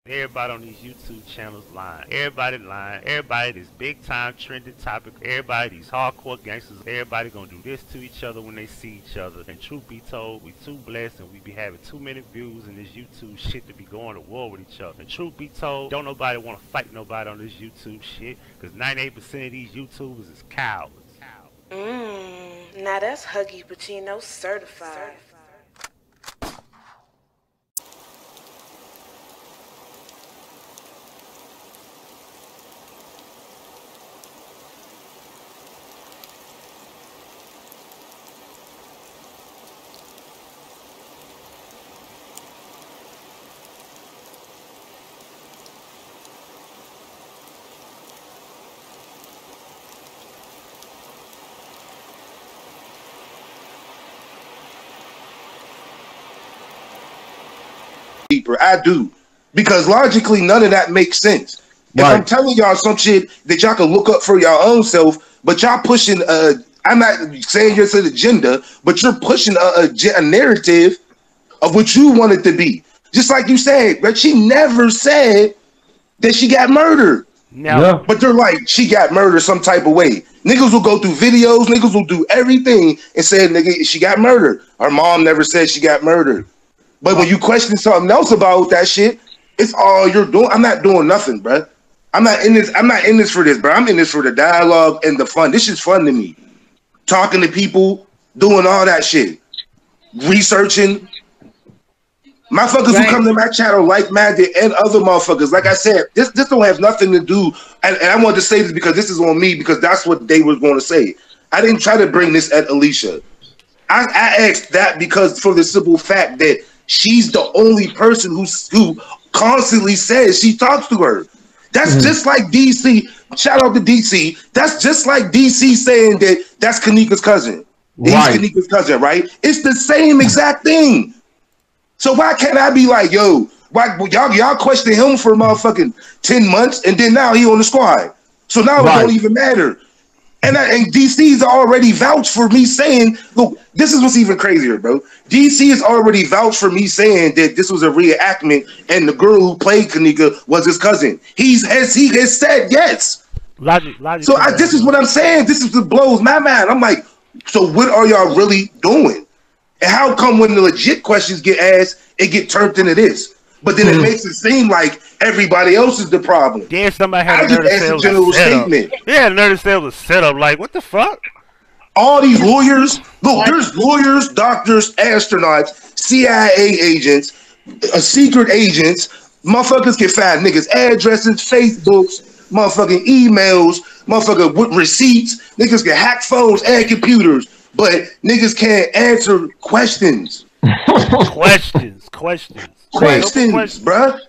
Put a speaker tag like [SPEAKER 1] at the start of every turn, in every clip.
[SPEAKER 1] Everybody on these YouTube channels lying. Everybody lying. Everybody this big time trending topic. Everybody these hardcore gangsters. Everybody gonna do this to each other when they see each other. And truth be told, we too blessed and we be having too many views in this YouTube shit to be going to war with each other. And truth be told, don't nobody wanna fight nobody on this YouTube shit. Cause 98% of these YouTubers is cowards.
[SPEAKER 2] Now that's Huggie Pacino certified.
[SPEAKER 3] Deeper, I do, because logically none of that makes sense. If I'm telling y'all some shit that y'all can look up for your own self, but y'all pushing I'm not saying you're to the agenda, but you're pushing a narrative of what you want it to be. Just like you said, but she never said that she got murdered.
[SPEAKER 1] No.
[SPEAKER 4] Yeah.
[SPEAKER 3] But they're like, she got murdered some type of way. Niggas will go through videos, niggas will do everything and say, nigga, she got murdered. Her mom never said she got murdered. But when you question something else about that shit, it's all you're doing. I'm not doing nothing, bro. I'm not in this for this, bro. I'm in this for the dialogue and the fun. This is fun to me. Talking to people, doing all that shit. Researching. Motherfuckers who come to my channel like-minded and other motherfuckers. Like I said, this don't have nothing to do, and I wanted to say this because this is on me, because that's what they was going to say. I didn't try to bring this at Alicia. I asked that because for the simple fact that she's the only person who constantly says she talks to her. That's just like DC. Shout out to DC. That's just like DC saying that that's Kanika's cousin. Right. He's Kanika's cousin, right? It's the same exact thing. So why can't I be like, yo, why y'all question him for motherfucking 10 months and then now he on the squad? So now it don't even matter. And DC's already vouched for me saying, look, this is what's even crazier, bro. DC has already vouched for me saying that this was a reenactment and the girl who played Kanika was his cousin. He has said yes.
[SPEAKER 1] Logic,
[SPEAKER 3] so this is what I'm saying. This is what blows my mind. I'm like, so what are y'all really doing? And how come when the legit questions get asked, it get turned into this? But then it makes it seem like everybody else is the problem.
[SPEAKER 1] Yeah, somebody had a
[SPEAKER 3] general statement.
[SPEAKER 1] Yeah, nervous sales was set up. Like, what the fuck?
[SPEAKER 3] All these lawyers, look, there's lawyers, doctors, astronauts, CIA agents, secret agents. Motherfuckers can find niggas' addresses, Facebooks, motherfucking emails, motherfucking with receipts. Niggas can hack phones and computers, but niggas can't answer questions. Questions, bruh.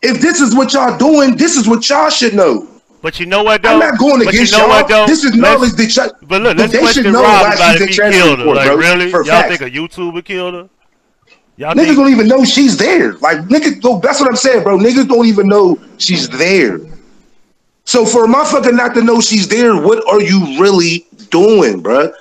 [SPEAKER 3] If this is what y'all doing, this is what y'all should know.
[SPEAKER 1] But you know what, though?
[SPEAKER 3] I'm not going against y'all. This is knowledge that y'all.
[SPEAKER 1] But look, let's question Rob about if he killed her. Like, really? Y'all think a YouTuber killed her?
[SPEAKER 3] Niggas don't even know she's there. Like, niggas, that's what I'm saying, bro. Niggas don't even know she's there. So for a motherfucker not to know she's there, what are you really doing, bruh?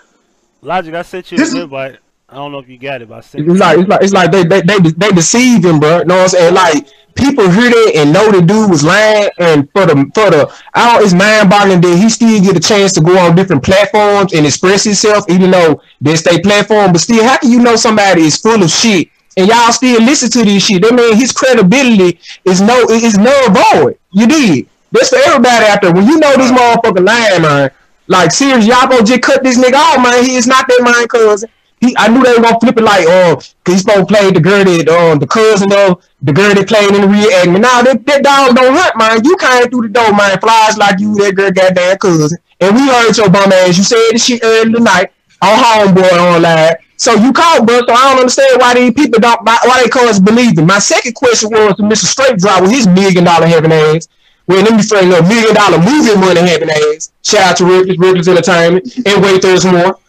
[SPEAKER 1] Logic, I sent you an invite. I don't know if you got it, but I sent
[SPEAKER 4] it's like they deceived him, bro. Know what I'm saying? Like, people hear that and know the dude was lying, and for the it's mind-boggling that he still get a chance to go on different platforms and express himself, even though that's their platform. But still, how can you know somebody is full of shit and y'all still listen to this shit? That mean his credibility is null void. You did. That's for everybody out there. When you know this motherfucker lying, man, like, seriously, y'all gonna just cut this nigga off, man. He is not that man cousin. I knew they were gonna flip it like, cause he's supposed to play the girl that the cousin of the girl that playing in the reenactment. Now that dog don't hunt, man. You came through the door, man. Flies like you, that girl goddamn cousin. And we heard your bum ass. You said this shit early tonight on Homeboy online. So you called, bro. So I don't understand why these people why they cause believe him. My second question was to Mr. Str8 drop with his $1 million having ass. Well, let me frame $1 million movie money having ass. Shout out to Rickles Entertainment and wait there's more.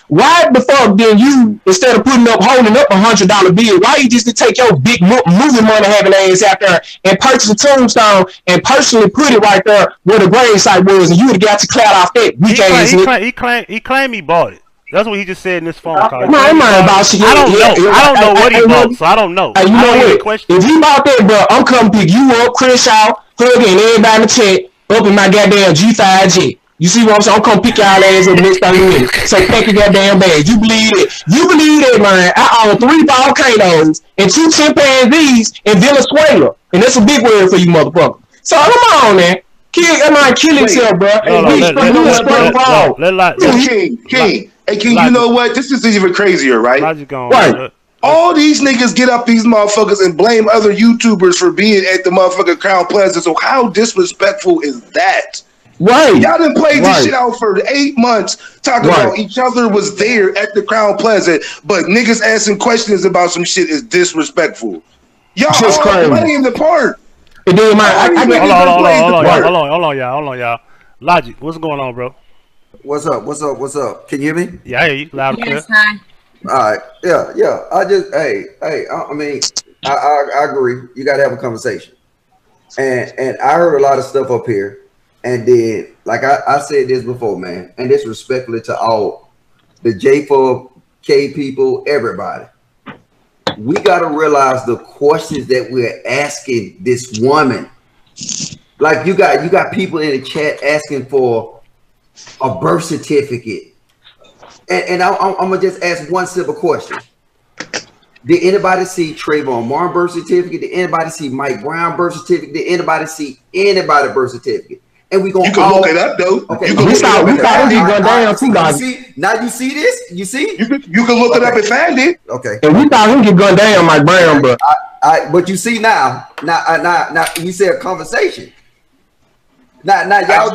[SPEAKER 4] Why the fuck did you, instead of holding up $100 bill, why you just take your big movie money having ass out there and purchase a tombstone and personally put it right there where the grave site was, and you would have got to clout off that weak ass?
[SPEAKER 1] He claimed he bought it. That's what he just said in this phone call.
[SPEAKER 4] No, I'm not about shit.
[SPEAKER 1] I don't know. I don't know what he bought, so I don't know.
[SPEAKER 4] Hey, you know what? If he bought that, bro, I'm coming pick you up, Chris out, Huggie, and everybody in the chat up in my goddamn G5 jet. You see what I'm saying? I'm coming pick y'all ass up next 30 minutes. So pack your goddamn bags. You believe it? You believe that, man? I own 3 volcanoes and 2 chimpanzees in Venezuela, and that's a big word for you, motherfucker. So come on, man. Kill himself, bro.
[SPEAKER 3] King. Hey, King, you know what? This is even crazier, right?
[SPEAKER 4] Right.
[SPEAKER 3] All these niggas get up these motherfuckers and blame other YouTubers for being at the motherfucking Crown Plaza. So how disrespectful is that?
[SPEAKER 4] Right.
[SPEAKER 3] Y'all done played this shit out for 8 months, talking about each other was there at the Crown Plaza, but niggas asking questions about some shit is disrespectful. Y'all
[SPEAKER 4] just
[SPEAKER 3] all playing the part.
[SPEAKER 1] Hold on, y'all. Logic, what's going on, bro?
[SPEAKER 5] What's up? Can you hear me?
[SPEAKER 1] Yeah, I hear you loud and clear.
[SPEAKER 6] Hi.
[SPEAKER 5] All right. Yeah. I just, I mean, I agree. You got to have a conversation. And I heard a lot of stuff up here. And then, like I said this before, man, and this respectfully to all the J4K people, everybody. We got to realize the questions that we're asking this woman. Like you got people in the chat asking for a birth certificate. And I'm gonna just ask one simple question. Did anybody see Trayvon Martin birth certificate? Did anybody see Mike Brown birth certificate? Did anybody see anybody birth certificate? And we gonna
[SPEAKER 3] look it up though.
[SPEAKER 5] Okay,
[SPEAKER 3] you can look it up and find
[SPEAKER 5] it. Now you see this? You see?
[SPEAKER 3] You can look it up and find it.
[SPEAKER 5] Okay.
[SPEAKER 4] And we thought he could gun down Mike Brown, but
[SPEAKER 5] but you see now you said conversation. Now y'all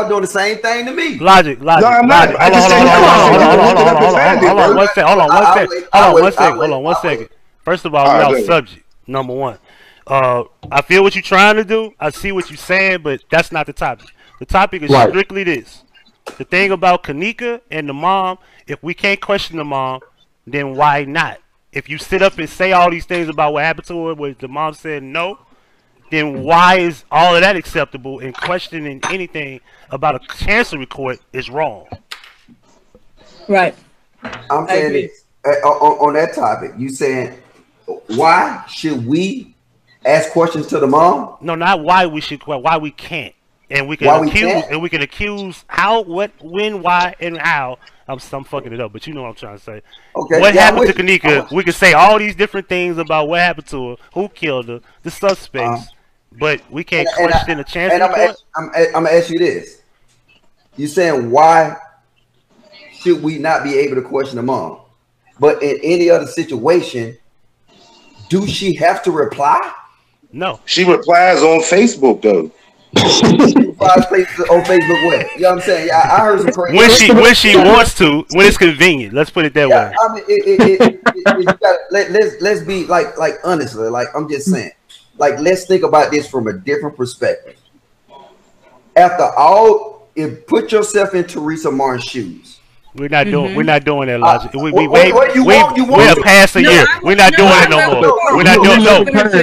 [SPEAKER 5] doing the same thing to me.
[SPEAKER 1] Logic.
[SPEAKER 3] No, I'm not.
[SPEAKER 1] Hold on one second. First of all, we're off subject. Number one. I feel what you're trying to do. I see what you're saying, but that's not the topic. The topic is strictly this. The thing about Kanika and the mom, if we can't question the mom, then why not? If you sit up and say all these things about what happened to her, where the mom said no, then why is all of that acceptable, and questioning anything about a cancer report is wrong?
[SPEAKER 6] Right.
[SPEAKER 5] I'm saying this, on that topic, you saying why should we ask questions to the mom?
[SPEAKER 1] No, not why we should, why we can't. And we can accuse how, what, when, why, and how. I'm fucking it up, but you know what I'm trying to say.
[SPEAKER 5] Okay.
[SPEAKER 1] What happened to Kanika? We can say all these different things about what happened to her, who killed her, the suspects, but we can't question the chance. And
[SPEAKER 5] I'm gonna ask you this: you saying why should we not be able to question the mom? But in any other situation, do she have to reply?
[SPEAKER 1] No,
[SPEAKER 3] she replies on Facebook though.
[SPEAKER 5] On Facebook way. You know what I'm saying? Yeah, I heard some crazy.
[SPEAKER 1] When she wants to, when it's convenient. Let's put it that way.
[SPEAKER 5] I mean, you gotta, let's be like honestly, like I'm just saying, like let's think about this from a different perspective. After all, put yourself in Teresa Martin's shoes.
[SPEAKER 1] We're not doing that logic. We're past a year. We're not doing it no more. We're not doing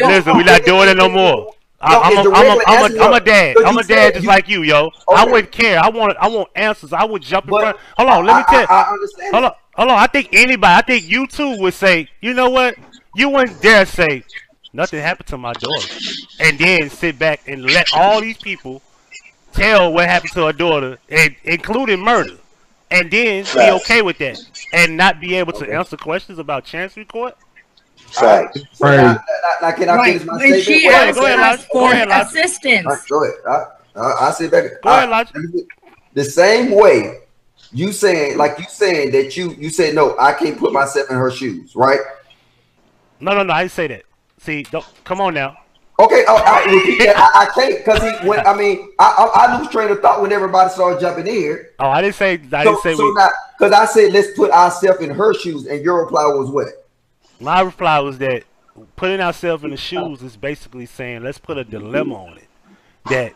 [SPEAKER 1] Listen, we're not doing it no more. I'm a dad. I'm a dad just like you, yo. Okay. I wouldn't care. I want answers. I would jump in front. Hold on, let me tell you.
[SPEAKER 5] I understand.
[SPEAKER 1] Hold on. I think anybody, I think you too would say, you know what? You wouldn't dare say nothing happened to my daughter, and then sit back and let all these people tell what happened to her daughter, and including murder, and then be okay with that and not be able to answer questions about chancery court.
[SPEAKER 5] Right. Now, can I finish my statement?
[SPEAKER 6] She asked for assistance.
[SPEAKER 5] Go ahead. I'll sit back.
[SPEAKER 1] Go ahead, Logic.
[SPEAKER 5] The same way you saying that you said no, I can't put myself in her shoes, right?
[SPEAKER 1] No, I didn't say that. See, come on now.
[SPEAKER 5] Okay, I can't because I lose train of thought when everybody started jumping in here.
[SPEAKER 1] Oh, I didn't say.
[SPEAKER 5] Because I said let's put ourselves in her shoes, and your reply was what?
[SPEAKER 1] My reply was that putting ourselves in the shoes is basically saying let's put a dilemma on it. That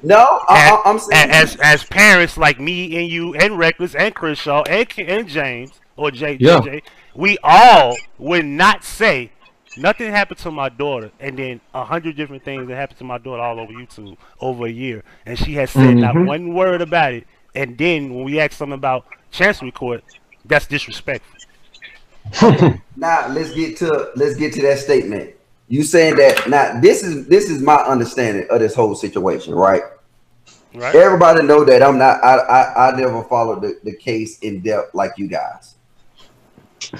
[SPEAKER 5] I'm saying
[SPEAKER 1] as parents like me and you and Reckless and Crenshaw and James or JJ,
[SPEAKER 4] yeah.
[SPEAKER 1] We all would not say nothing happened to my daughter, and then 100 different things that happened to my daughter all over YouTube over a year, and she has said not one word about it. And then when we ask something about chancery court, That's disrespectful.
[SPEAKER 5] Now let's get to that statement. You saying that now this is my understanding of this whole situation, right?
[SPEAKER 1] Right.
[SPEAKER 5] Everybody know that I'm not. I never followed the case in depth like you guys.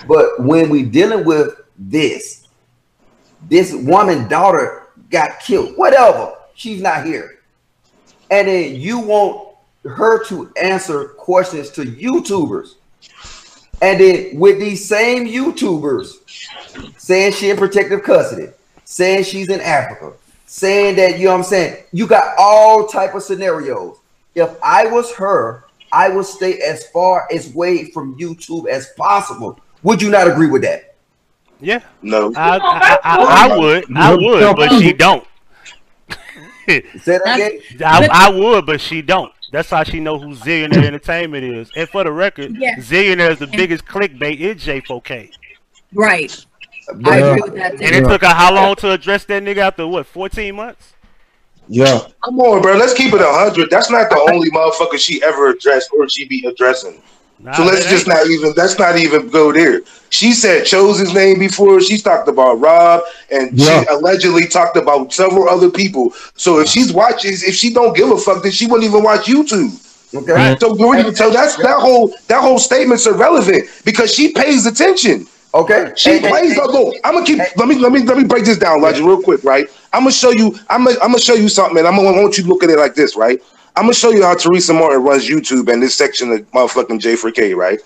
[SPEAKER 5] But when we dealing with this woman daughter got killed, whatever, she's not here, and then you want her to answer questions to YouTubers, and then with these same YouTubers saying she in protective custody, saying she's in Africa, saying that, you know what I'm saying, you got all type of scenarios. If I was her, I would stay as far away from YouTube as possible. Would you not agree with that?
[SPEAKER 1] Yeah.
[SPEAKER 3] No.
[SPEAKER 1] I would, but she don't.
[SPEAKER 5] Say that again?
[SPEAKER 1] I would, but she don't. That's how she know who Zillionaire Entertainment is. And for the record, Zillionaire is the biggest clickbait in J4K.
[SPEAKER 6] Right. I agree with that.
[SPEAKER 1] And it took her how long to address that nigga after what, 14 months?
[SPEAKER 4] Yeah.
[SPEAKER 3] Come on, bro. Let's keep it 100. That's not the only motherfucker she ever addressed or she be addressing.
[SPEAKER 1] Nah,
[SPEAKER 3] so let's just let's not even go there. She said Chosen's name before. She talked about Rob, and she allegedly talked about several other people. So if she's watching, if she don't give a fuck, then she wouldn't even watch YouTube. Okay. Right. So that whole statement's irrelevant because she pays attention. Okay. She plays. Look, I'm gonna keep. Let me break this down, Elijah, real quick. Right. I'm gonna show you. I'm gonna show you something, and I want you to look at it like this. Right. I'm gonna show you how Teresa Martin runs YouTube and this section of motherfucking J4K, right?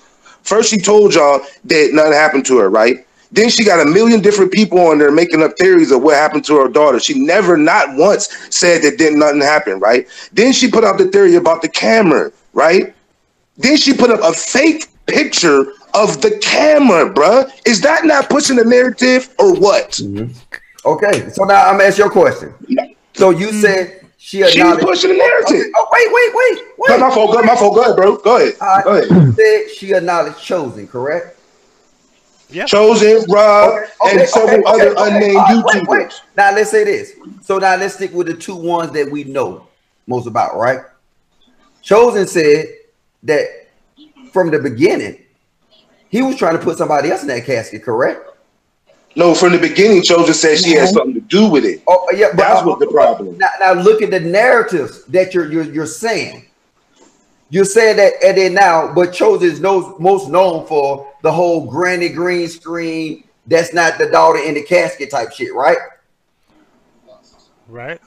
[SPEAKER 3] First, she told y'all that nothing happened to her, right? Then she got a million different people on there making up theories of what happened to her daughter. She never, not once, said that nothing happened, right? Then she put out the theory about the camera, right? Then she put up a fake picture of the camera, bruh. Is that not pushing the narrative or what?
[SPEAKER 5] Mm-hmm. Okay, so now I'm gonna ask you a question. So you said she's
[SPEAKER 3] pushing the narrative.
[SPEAKER 5] Okay. Oh, wait.
[SPEAKER 3] My fault. Go ahead, bro. Go ahead. Go ahead.
[SPEAKER 5] You said she acknowledged Chosen, correct?
[SPEAKER 3] Yeah. Chosen, Rob, and several other unnamed YouTubers.
[SPEAKER 5] Wait. Now let's say this. So now let's stick with the two ones that we know most about, right? Chosen said that from the beginning, he was trying to put somebody else in that casket, correct?
[SPEAKER 3] No, from the beginning, Chosen said she had something to do with it.
[SPEAKER 5] Oh, yeah,
[SPEAKER 3] that's what the problem.
[SPEAKER 5] Now look at the narratives that you're saying. You're saying that, and then now, but Chosen is most known for the whole granny green screen. That's not the daughter in the casket type shit, right?
[SPEAKER 1] Right.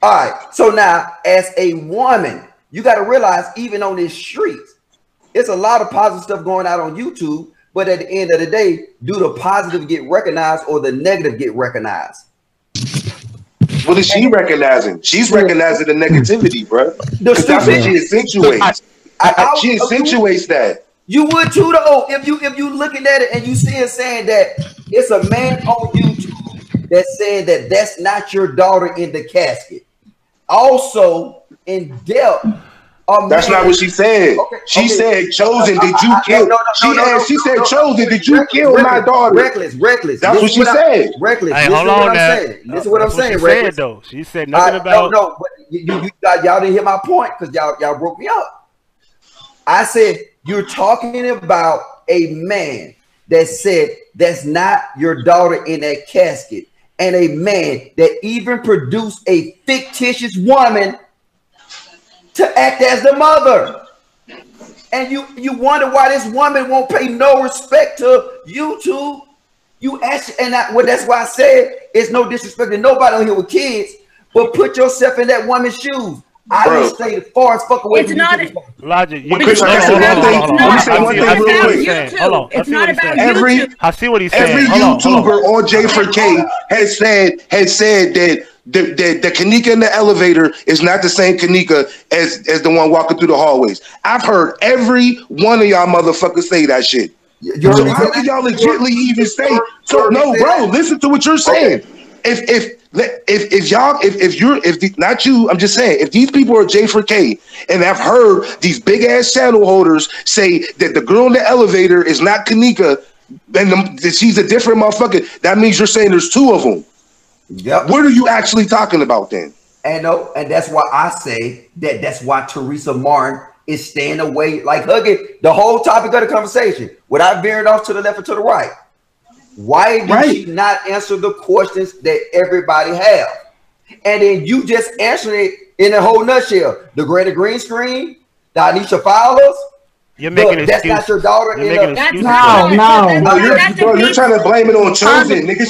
[SPEAKER 5] All right. So now, as a woman, you got to realize, even on this street, it's a lot of positive stuff going out on YouTube. But at the end of the day, do the positive get recognized or the negative get recognized?
[SPEAKER 3] What is she recognizing? She's recognizing the negativity, bro. That's what she accentuates. She accentuates that.
[SPEAKER 5] You would too, though. If you looking at it and you see it saying that it's a man on YouTube that's saying that that's not your daughter in the casket. Also, in depth.
[SPEAKER 3] That's not what she said. She said, "Chosen, did you kill?" She said, "Chosen, did you kill my daughter?"
[SPEAKER 5] Reckless.
[SPEAKER 3] That's what she said.
[SPEAKER 5] Reckless.
[SPEAKER 1] Hey, hold on now.
[SPEAKER 5] Listen to what I'm saying. Reckless.
[SPEAKER 1] Though she said nothing about.
[SPEAKER 5] No, but y'all didn't hear my point because y'all broke me up. I said you're talking about a man that said that's not your daughter in that casket, and a man that even produced a fictitious woman to act as the mother. And you wonder why this woman won't pay no respect to YouTube. You ask, and that's why I said it's no disrespect to nobody on here with kids, but put yourself in that woman's shoes. I would stay as far as fuck away
[SPEAKER 6] it's
[SPEAKER 5] from
[SPEAKER 6] not
[SPEAKER 5] YouTube.
[SPEAKER 1] Logic.
[SPEAKER 6] It's not about YouTube.
[SPEAKER 1] I see what he's saying.
[SPEAKER 3] Every YouTuber on J4K has said that the Kanika in the elevator is not the same Kanika as the one walking through the hallways. I've heard every one of y'all motherfuckers say that shit. So how can y'all legitimately even say? So no, bro, listen to what you're saying. Not you, I'm just saying, if these people are J4K and I've heard these big ass channel holders say that the girl in the elevator is not Kanika and she's a different motherfucker, that means you're saying there's two of them.
[SPEAKER 5] Yep.
[SPEAKER 3] What are you actually talking about then?
[SPEAKER 5] And that's why I say that's why Teresa Martin is staying away, like Huggie, the whole topic of the conversation, without veering off to the left or to the right. Why did she not answer the questions that everybody have? And then you just answered it in a whole nutshell. The greater green screen, the Anisha Fowlers.
[SPEAKER 1] You're making
[SPEAKER 5] that's not your daughter.
[SPEAKER 1] You're
[SPEAKER 3] you're trying to blame it on Chosen, nigga.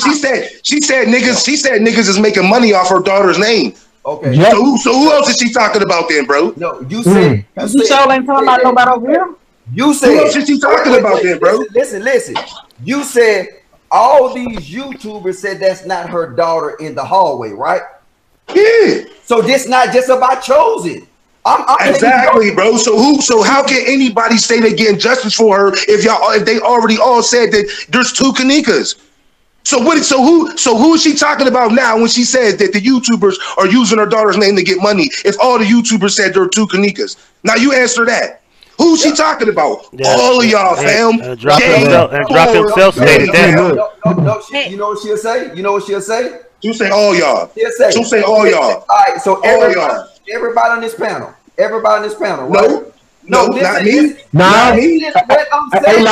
[SPEAKER 3] She said niggas is making money off her daughter's name.
[SPEAKER 5] Okay.
[SPEAKER 3] Yep. So who else is she talking about then, bro?
[SPEAKER 5] No, you said
[SPEAKER 7] you sure ain't talking about nobody over here.
[SPEAKER 5] You said
[SPEAKER 3] who else is she talking about then, bro?
[SPEAKER 5] Listen. You said all these YouTubers said that's not her daughter in the hallway, right?
[SPEAKER 3] Yeah.
[SPEAKER 5] So this not just about Chosen.
[SPEAKER 3] Exactly, bro. So how can anybody say they getting justice for her if they already all said that there's 2 Kanikas? So who is she talking about now when she says that the YouTubers are using her daughter's name to get money? If all the YouTubers said there are 2 Kanikas, now you answer that. Who's she talking about? All of y'all, fam.
[SPEAKER 1] Drop himself. Stated that.
[SPEAKER 5] No, you know what she'll say?
[SPEAKER 3] You say all y'all. She'll say all y'all.
[SPEAKER 5] All right, so everybody on this panel. Right?
[SPEAKER 3] No, not me.
[SPEAKER 5] Not me. What I'm saying.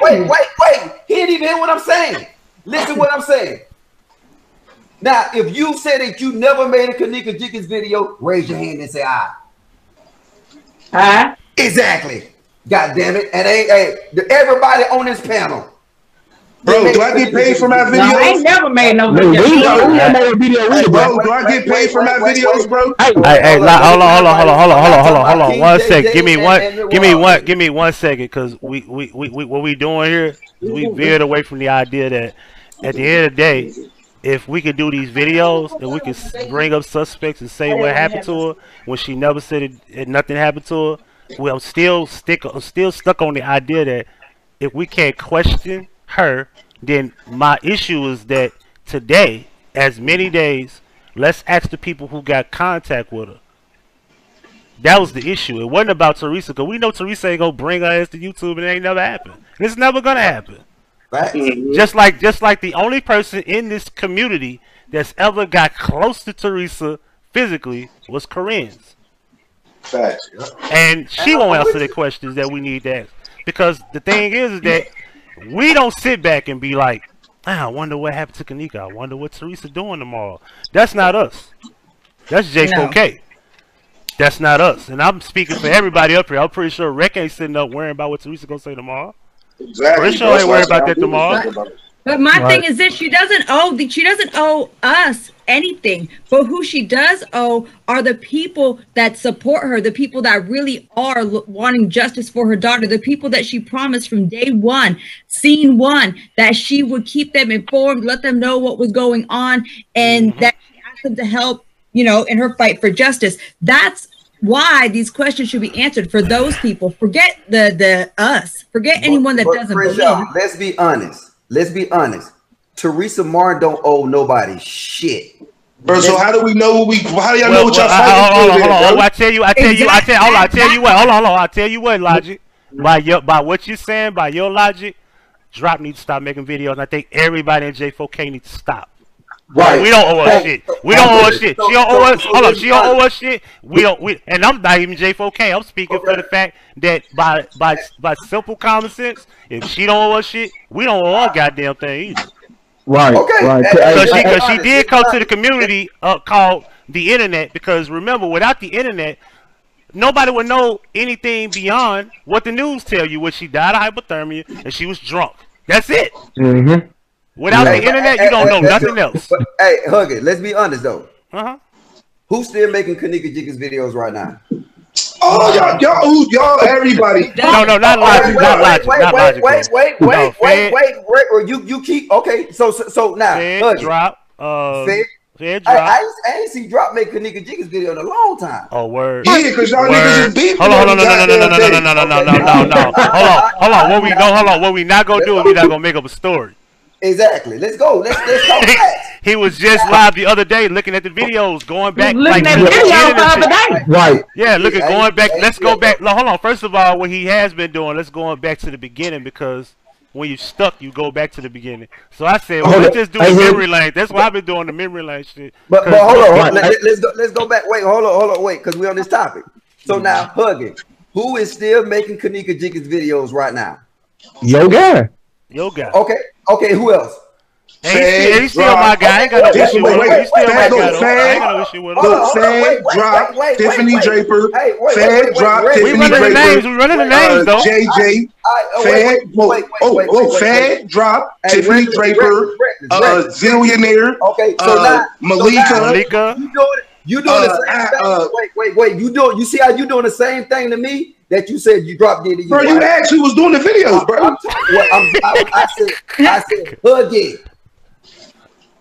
[SPEAKER 5] Wait. He didn't even hear what I'm saying. Listen what I'm saying. Now, if you say that you never made a Kanika Jickens video, raise your hand and say
[SPEAKER 7] aye.
[SPEAKER 5] Exactly. God damn it. And everybody on this panel.
[SPEAKER 3] Bro, do I get paid for my videos?
[SPEAKER 7] No, I ain't never made no video.
[SPEAKER 3] Bro, do I get paid for my videos, bro?
[SPEAKER 1] Hey, hold on. 1 second. Give me 1 second, because we what we doing here is we veered away from the idea that at the end of the day, if we could do these videos and we could bring up suspects and say what happened to her when she never said nothing happened to her, well, I'm still stuck on the idea that if we can't question her, then my issue is that today, as many days, let's ask the people who got contact with her. That was the issue. It wasn't about Teresa, because we know Teresa ain't gonna bring her ass to YouTube, and it ain't never happened. And it's never gonna happen. Just like the only person in this community that's ever got close to Teresa physically was Corinne's.
[SPEAKER 3] Facts.
[SPEAKER 1] And she won't answer the questions that we need to ask. Because the thing is that we don't sit back and be like, I wonder what happened to Kanika. I wonder what Teresa doing tomorrow. That's not us. That's J4K. No. That's not us. And I'm speaking for everybody up here. I'm pretty sure Rick ain't sitting up worrying about what Teresa gonna say tomorrow.
[SPEAKER 3] Exactly.
[SPEAKER 1] Pretty sure ain't worried about that tomorrow.
[SPEAKER 6] But my thing is this: she doesn't owe us anything. But who she does owe are the people that support her, the people that really are wanting justice for her daughter, the people that she promised from day one, scene one, that she would keep them informed, let them know what was going on, and that she asked them to help, in her fight for justice. That's why these questions should be answered for those people. Forget the us. Forget anyone that doesn't believe.
[SPEAKER 5] Let's be honest. Teresa Martin don't owe nobody shit.
[SPEAKER 3] Bro, so how do we know how do y'all know what y'all fighting for?
[SPEAKER 1] Hold on. I tell you what, Logic. By what you're saying, by your logic, Drop needs to stop making videos, and I think everybody in J4K needs to stop. Right. We don't owe her shit. We don't owe her shit. She don't owe us. Hold on. She don't owe us shit. And I'm not even J4K. I'm speaking for the fact that by simple common sense, if she don't owe us shit, we don't owe her goddamn thing either.
[SPEAKER 4] Right.
[SPEAKER 5] Okay.
[SPEAKER 1] Because she did come to the community called the internet. Because remember, without the internet, nobody would know anything beyond what the news tell you. When she died of hypothermia and she was drunk. That's it.
[SPEAKER 4] Mm-hmm.
[SPEAKER 1] Without the internet, you don't know nothing else.
[SPEAKER 5] But, hey, Huggie, let's be honest though.
[SPEAKER 1] Who's
[SPEAKER 5] still making Kanika Jickens videos right now?
[SPEAKER 3] Oh, y'all, everybody.
[SPEAKER 1] No, not Logic.
[SPEAKER 5] Wait. You keep okay. So now,
[SPEAKER 1] Fed drop.
[SPEAKER 5] Fed drop. I ain't see Drop make Kanika Jickens video in a long time.
[SPEAKER 1] Oh, word.
[SPEAKER 3] Yeah, because y'all niggas is beefing.
[SPEAKER 1] Hold on. Hold on. What we not gonna do is we not gonna make up a story.
[SPEAKER 5] Exactly. Let's go. Let's talk facts.
[SPEAKER 1] He was just live the other day looking at the videos, going back.
[SPEAKER 7] Looking at the videos the other day.
[SPEAKER 4] Right.
[SPEAKER 1] Yeah, going back. Let's go back. No, hold on. First of all, what he has been doing, let's go back to the beginning, because when you're stuck, you go back to the beginning. So I said, well, let's just do the memory lane. That's why I've been doing the memory lane shit.
[SPEAKER 5] But hold on. Let's go back. Wait, hold on. Wait, because we're on this topic. So now, Huggie, who is still making Kanika Jenkins videos right now?
[SPEAKER 4] Yo, guy.
[SPEAKER 1] Yo, guy.
[SPEAKER 5] Okay, who else?
[SPEAKER 1] Hey, he's still my guy. I ain't got no issue with him. He's still my guy. I ain't got no issue with him.
[SPEAKER 3] Look, Fed drop Tiffany Draper. Fed drop Tiffany
[SPEAKER 1] We running the names. We running the names, though.
[SPEAKER 3] JJ. Fed drop Tiffany Draper. Zillionaire.
[SPEAKER 5] Okay, so now
[SPEAKER 1] Malika.
[SPEAKER 5] You doing the same thing. Wait. You see how you doing the same thing to me that you said you dropped it.
[SPEAKER 3] Bro, you actually was doing the videos, bro.
[SPEAKER 5] I said Huggie.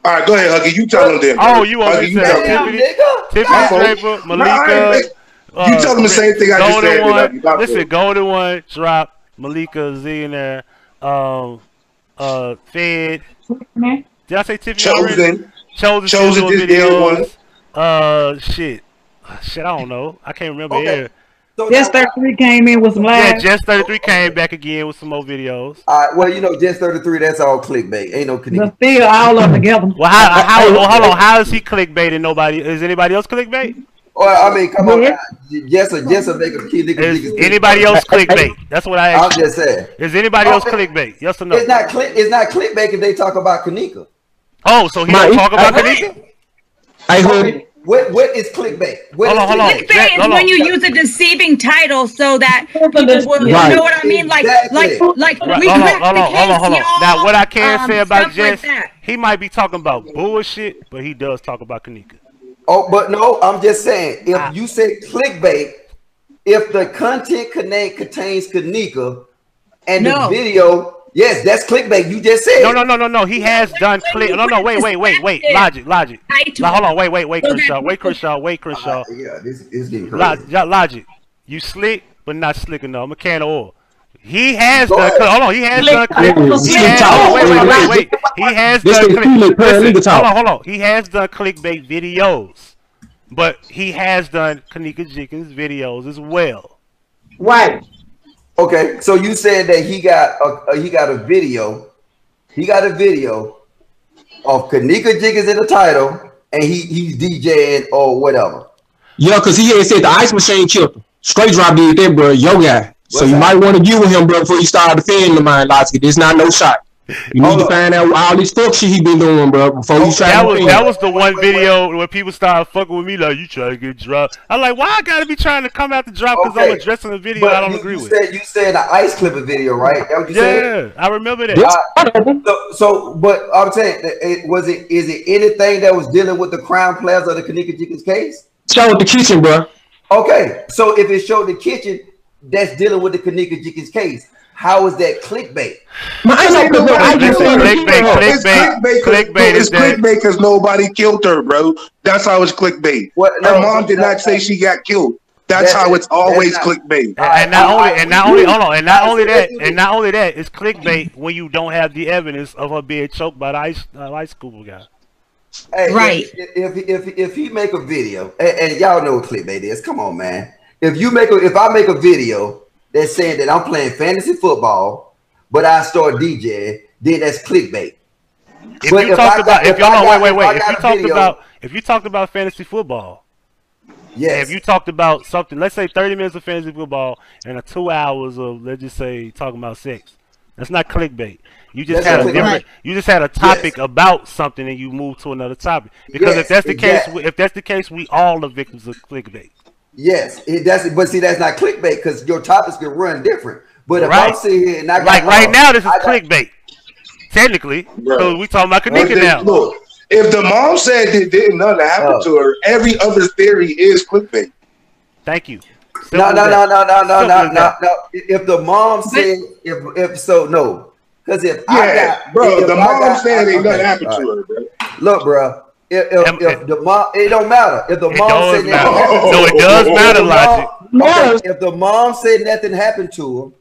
[SPEAKER 3] All right, go ahead, Huggie. You tell them then.
[SPEAKER 1] Oh, you want me to tell Tiffany Draper, Malika.
[SPEAKER 3] You tell them the same thing I just said.
[SPEAKER 1] Listen, Golden One drop Malika Zillionaire. Fed. Did I say Tiffany? Chosen did videos. Shit, I don't know. I can't remember.
[SPEAKER 7] Okay. So Just 33 came in with some live.
[SPEAKER 1] Yeah, Just 33 came back again with some more videos.
[SPEAKER 5] Well, you know, Just 33, that's all clickbait. Ain't no
[SPEAKER 7] But still all of them together.
[SPEAKER 1] Well, hold on. How is he clickbaiting nobody? Is anybody else clickbait?
[SPEAKER 5] Well, I mean, come on. Just a make a key nigga.
[SPEAKER 1] Is anybody else clickbait? That's what I asked.
[SPEAKER 5] I'm just saying.
[SPEAKER 1] Is anybody else clickbait? Yes or no?
[SPEAKER 5] It's not clickbait if they talk about Kanika.
[SPEAKER 1] Oh, so he don't talk about Kanika?
[SPEAKER 4] I heard.
[SPEAKER 5] What is clickbait?
[SPEAKER 1] Hold on.
[SPEAKER 6] Clickbait is when you use a deceiving title so that people will, you know what I mean?
[SPEAKER 5] Exactly.
[SPEAKER 6] Like
[SPEAKER 1] hold on. Now, what I can say about Jess, he might be talking about bullshit, but he does talk about Kanika.
[SPEAKER 5] Oh, but no, I'm just saying, if you say clickbait, if the content contains Kanika and the video, yes, that's clickbait. You just said.
[SPEAKER 1] No. He has done click. No. Wait. Logic. Hold on. Wait, Crenshaw.
[SPEAKER 5] Yeah, this is getting crazy.
[SPEAKER 1] Logic. You slick, but not slick enough. I'm a can of oil. He has done. Hold on. He has done click. Wait. He has done click. Hold on. He has done clickbait videos, but he has done Kanika Jenkins videos as well.
[SPEAKER 7] Right.
[SPEAKER 5] Okay, so you said that he got a video. He got a video of Kanika Jenkins in the title, and he's DJing or whatever.
[SPEAKER 4] Yeah, because he had said the ice machine killed him. Straight drop did that, bro. Yo guy. So you might want to get with him, bro, before you start defending the mind logic. This not no shot. You need to find out all this fuck shit he been doing, bro, before you try to
[SPEAKER 1] that was the one video where people started fucking with me like, you trying to get dropped. I'm like, why I gotta be trying to come out the drop because I'm addressing a video I don't agree with.
[SPEAKER 5] You said the ice clipper video, right? That what you said?
[SPEAKER 1] Yeah, I remember that.
[SPEAKER 5] But I'm saying, is it anything that was dealing with the Crown Plaza or the Kanika Jenkins case?
[SPEAKER 4] Showed the kitchen, bro.
[SPEAKER 5] Okay, so if it showed the kitchen, that's dealing with the Kanika Jenkins case. How is that clickbait?
[SPEAKER 3] Clickbait is clickbait because nobody killed her, bro. That's how it's clickbait. Her mom did not say she got killed. That's how it's always clickbait.
[SPEAKER 1] And not only that, it's clickbait when you don't have the evidence of her being choked by the ice scuba guy.
[SPEAKER 5] Hey,
[SPEAKER 6] right.
[SPEAKER 5] If he make a video, and y'all know what clickbait is, come on, man. If I make a video that's saying that I'm playing fantasy football, but I start DJing, then that's clickbait.
[SPEAKER 1] If you talked about fantasy football,
[SPEAKER 5] yes.
[SPEAKER 1] If you talked about something, let's say 30 minutes of fantasy football and 2 hours of, let's just say, talking about sex, that's not clickbait. You just had a topic about something and you moved to another topic. Because if that's the case, we all are victims of clickbait.
[SPEAKER 5] Yes, but see, that's not clickbait because your topics can run different. But if I'm sitting here and I got
[SPEAKER 1] right now, this is clickbait. Technically, because we talking about Kanika now.
[SPEAKER 3] Look, if the mom said that didn't nothing happen to her, every other theory is clickbait.
[SPEAKER 1] Thank you.
[SPEAKER 5] No. If the mom said, no. Because if
[SPEAKER 3] the mom said ain't nothing happened to her, bro.
[SPEAKER 5] Look, bro. If the mom, it don't matter. If the mom said
[SPEAKER 1] it does matter, Logic.
[SPEAKER 5] If the mom said nothing happened to him,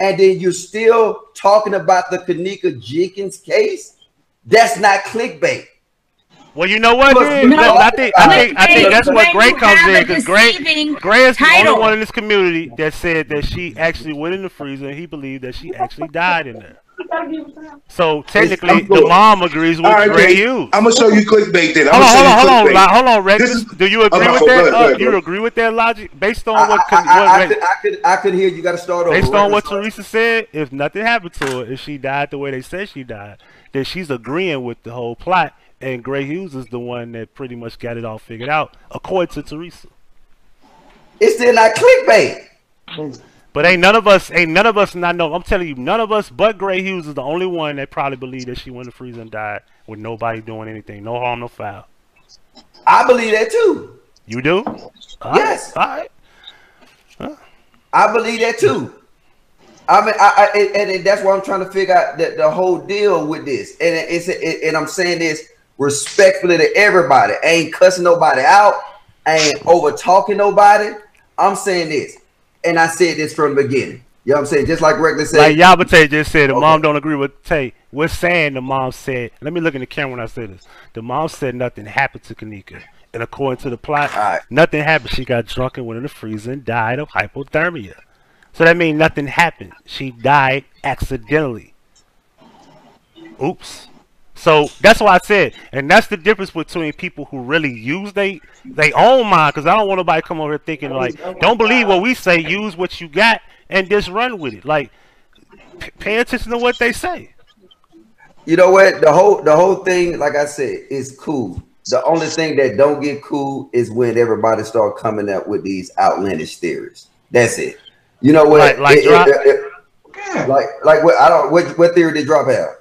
[SPEAKER 5] and then you're still talking about the Kanika Jenkins case, that's not clickbait.
[SPEAKER 1] Well, you know what? I think that's where Gray comes in, because Gray is the only one in this community that said that she actually went in the freezer and he believed that she actually died in there. So technically, the mom agrees with Gray Hughes.
[SPEAKER 3] I'm gonna show you clickbait then.
[SPEAKER 1] Hold on, Rex. Do you agree with that?
[SPEAKER 3] Go ahead.
[SPEAKER 1] You agree with that logic based on what?
[SPEAKER 5] I could hear you. Got to start over.
[SPEAKER 1] Based on what Teresa said, if nothing happened to her, if she died the way they said she died, then she's agreeing with the whole plot, and Gray Hughes is the one that pretty much got it all figured out, according to Teresa.
[SPEAKER 5] It's still not clickbait.
[SPEAKER 1] But ain't none of us not know. I'm telling you, none of us but Gray Hughes is the only one that probably believed that she went to freeze and died with nobody doing anything, no harm, no foul.
[SPEAKER 5] I believe that too.
[SPEAKER 1] You do?
[SPEAKER 5] Yes.
[SPEAKER 1] All right. Huh?
[SPEAKER 5] I believe that too. I mean, and that's why I'm trying to figure out the whole deal with this. And I'm saying this respectfully to everybody. I ain't cussing nobody out. I ain't over talking nobody. I'm saying this. And I said this from the beginning. You know what I'm saying? Just like Reckless said.
[SPEAKER 1] Like Yabate just said, the mom don't agree with Tay. We're saying the mom said, let me look in the camera when I say this. The mom said nothing happened to Kanika. And according to the plot, nothing happened. She got drunk and went in the freezer and died of hypothermia. So that means nothing happened. She died accidentally. Oops. So that's why I said, and that's the difference between people who really use they own mind, because I don't want nobody come over here thinking like, don't believe what we say, use what you got and just run with it. Like, pay attention to what they say.
[SPEAKER 5] You know what? The whole thing, like I said, is cool. The only thing that don't get cool is when everybody start coming up with these outlandish theories. That's it. You know what? Like what? I don't. What theory did Drop have?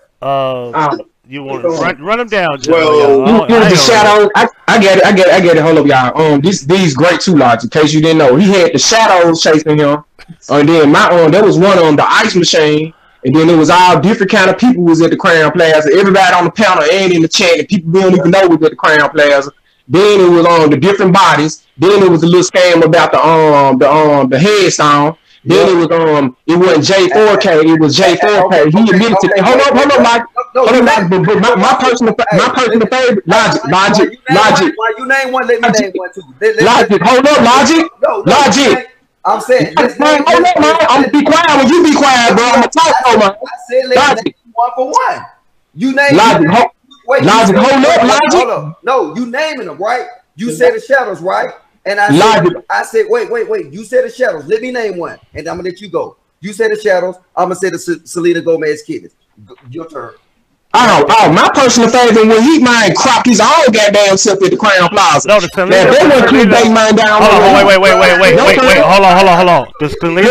[SPEAKER 1] You want to run them down?
[SPEAKER 4] Well, the shadow. I get it. Hold up, y'all. These great two logic. In case you didn't know, he had the shadows chasing him, and then there was one on the ice machine, and then it was all different kind of people was at the Crown Plaza. Everybody on the panel and in the chat, and people we don't even know was at the Crown Plaza. Then it was on the different bodies. Then it was a little scam about the headstone. Then it was it wasn't J4K, it was J4K. He admitted to that. Hold on, Mike. But my personal favorite, Logic.
[SPEAKER 5] Why you name one? Let me name one too.
[SPEAKER 4] Logic, hold up, Logic.
[SPEAKER 5] I'm saying,
[SPEAKER 4] hold up, man. I'm gonna be quiet when you be quiet, bro. I'm gonna talk over.
[SPEAKER 5] I said let's name one for one. You name
[SPEAKER 4] Logic. Logic, hold up, Logic.
[SPEAKER 5] Hold up. No, you naming them right. You said the shadows, right? And I said, wait. You said the shadows. Let me name one, and I'm gonna let you go. You said the shadows. I'm gonna say the Selena Gomez kidneys. Your turn.
[SPEAKER 4] Oh, my personal favorite when he cropped his own goddamn self at the Crown Plaza.
[SPEAKER 1] No, the Selena. Wait. Hold on. The Selena.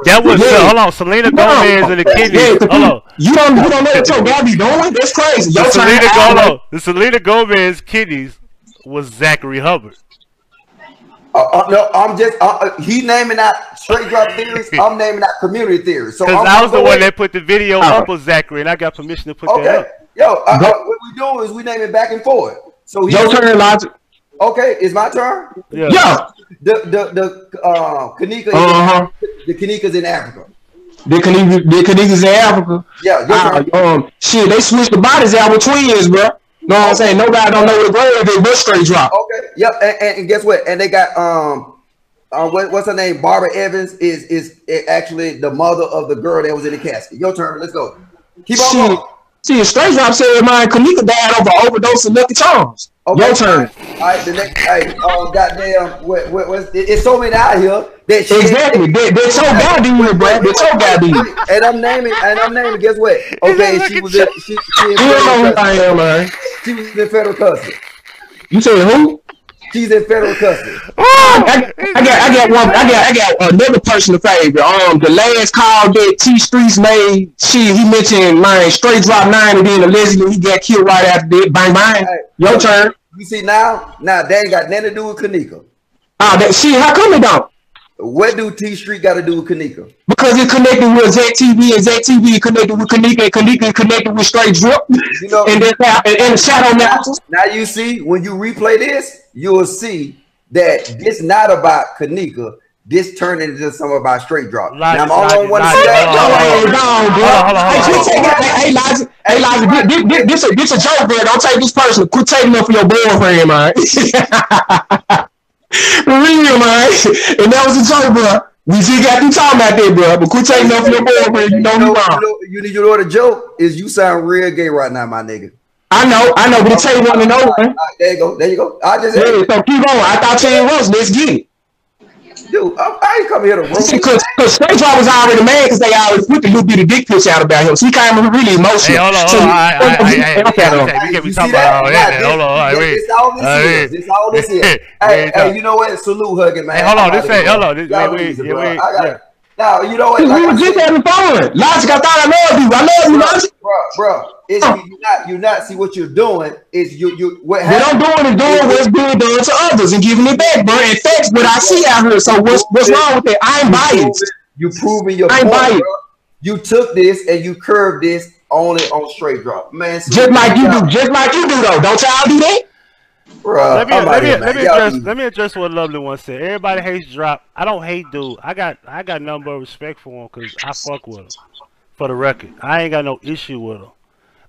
[SPEAKER 1] That was hold on. Selena Gomez and the kidneys. Hold on.
[SPEAKER 4] You don't know what your guy be doing? That's crazy.
[SPEAKER 1] The Selena Gomez kidneys was Zachary Hubbard.
[SPEAKER 5] No, I'm just he naming out straight drop theories. I'm naming out community theories. So
[SPEAKER 1] because I was the one that put the video up of Zachary, and I got permission to put that up.
[SPEAKER 5] Yo, what we doing is we name it back and forth. So
[SPEAKER 4] your turn, Logic.
[SPEAKER 5] Okay, it's my turn.
[SPEAKER 4] Yeah.
[SPEAKER 5] The Kanika. The Kanikas in Africa.
[SPEAKER 4] The Kanikas in Africa.
[SPEAKER 5] Yeah.
[SPEAKER 4] Shit, they switched the bodies out with twins, bro. No, I'm saying nobody don't know the grave. They but straight drop.
[SPEAKER 5] Okay. Yep. And guess what? And they got what's her name? Barbara Evans is actually the mother of the girl that was in the casket. Your turn. Let's go. Keep on going.
[SPEAKER 4] See, straight drop said mine. Kanika died over overdose of Lucky Charms. Okay. Your turn.
[SPEAKER 5] All right. The next. Goddamn. It's so many out here that
[SPEAKER 4] exactly. They're so goddamn, bro. They're so goddamn.
[SPEAKER 5] And I'm naming. Guess what? Okay. She was She was in federal custody.
[SPEAKER 4] You said who?
[SPEAKER 5] She's in federal custody.
[SPEAKER 4] I got another personal favorite. The last call that THROWBACKS made, he mentioned mine straight drop 9, and then allegedly he got killed right after that. Bang bang.
[SPEAKER 5] Hey,
[SPEAKER 4] your turn.
[SPEAKER 5] You see now that ain't got nothing to do with Kanika.
[SPEAKER 4] How come it don't?
[SPEAKER 5] What do T-Street got to do with Kanika?
[SPEAKER 4] Because it's connected with Zach TV, and Zach TV connected with Kanika, and Kanika connected with Straight Drip. You know, and the shadow analysis.
[SPEAKER 5] Now you see, when you replay this, you will see that this not about Kanika. This turned into something about Straight Drop. Now I'm all one to say that.
[SPEAKER 4] Hey, Logic, this a joke, bro. Don't take this personal. Quit taking up for your boyfriend, man. For real, man. And that was a joke, bro. We just got you talking about that, bro. But quit taking off your boyfriend. You know me wrong.
[SPEAKER 5] You know what the joke is? You sound real gay right now, my nigga.
[SPEAKER 4] I know, but it tell you one to know one.
[SPEAKER 5] There you go. I just
[SPEAKER 4] so keep on. I thought you ain't roast. Let's get it.
[SPEAKER 5] Dude, I ain't come here to roast.
[SPEAKER 4] Because Str8 was already mad because they always put the little bitty dick pics out about him. So he kind of really emotional.
[SPEAKER 1] Hey, hold on. We can't be talking about all that. Hold on.
[SPEAKER 5] This all this is. Hey, you know what? Salute, Huggie, man.
[SPEAKER 1] Hey, hold on.
[SPEAKER 5] Now, you know what?
[SPEAKER 4] We were just having fun. Logic, I thought I love you, Logic.
[SPEAKER 5] Bro. You not see what you're doing is what
[SPEAKER 4] I'm doing is doing what's being done to others and giving it back, bro. In fact, what I see out here. So what's wrong with that? I ain't biased.
[SPEAKER 5] You proving your point, bro. You took this and you curved this on straight drop, man.
[SPEAKER 4] Just like you do though. Don't y'all do that?
[SPEAKER 5] Bruh,
[SPEAKER 1] let me address what Lovely one said. Everybody hates Drop. I don't hate dude. I got nothing but respect for him because I fuck with him. For the record, I ain't got no issue with him.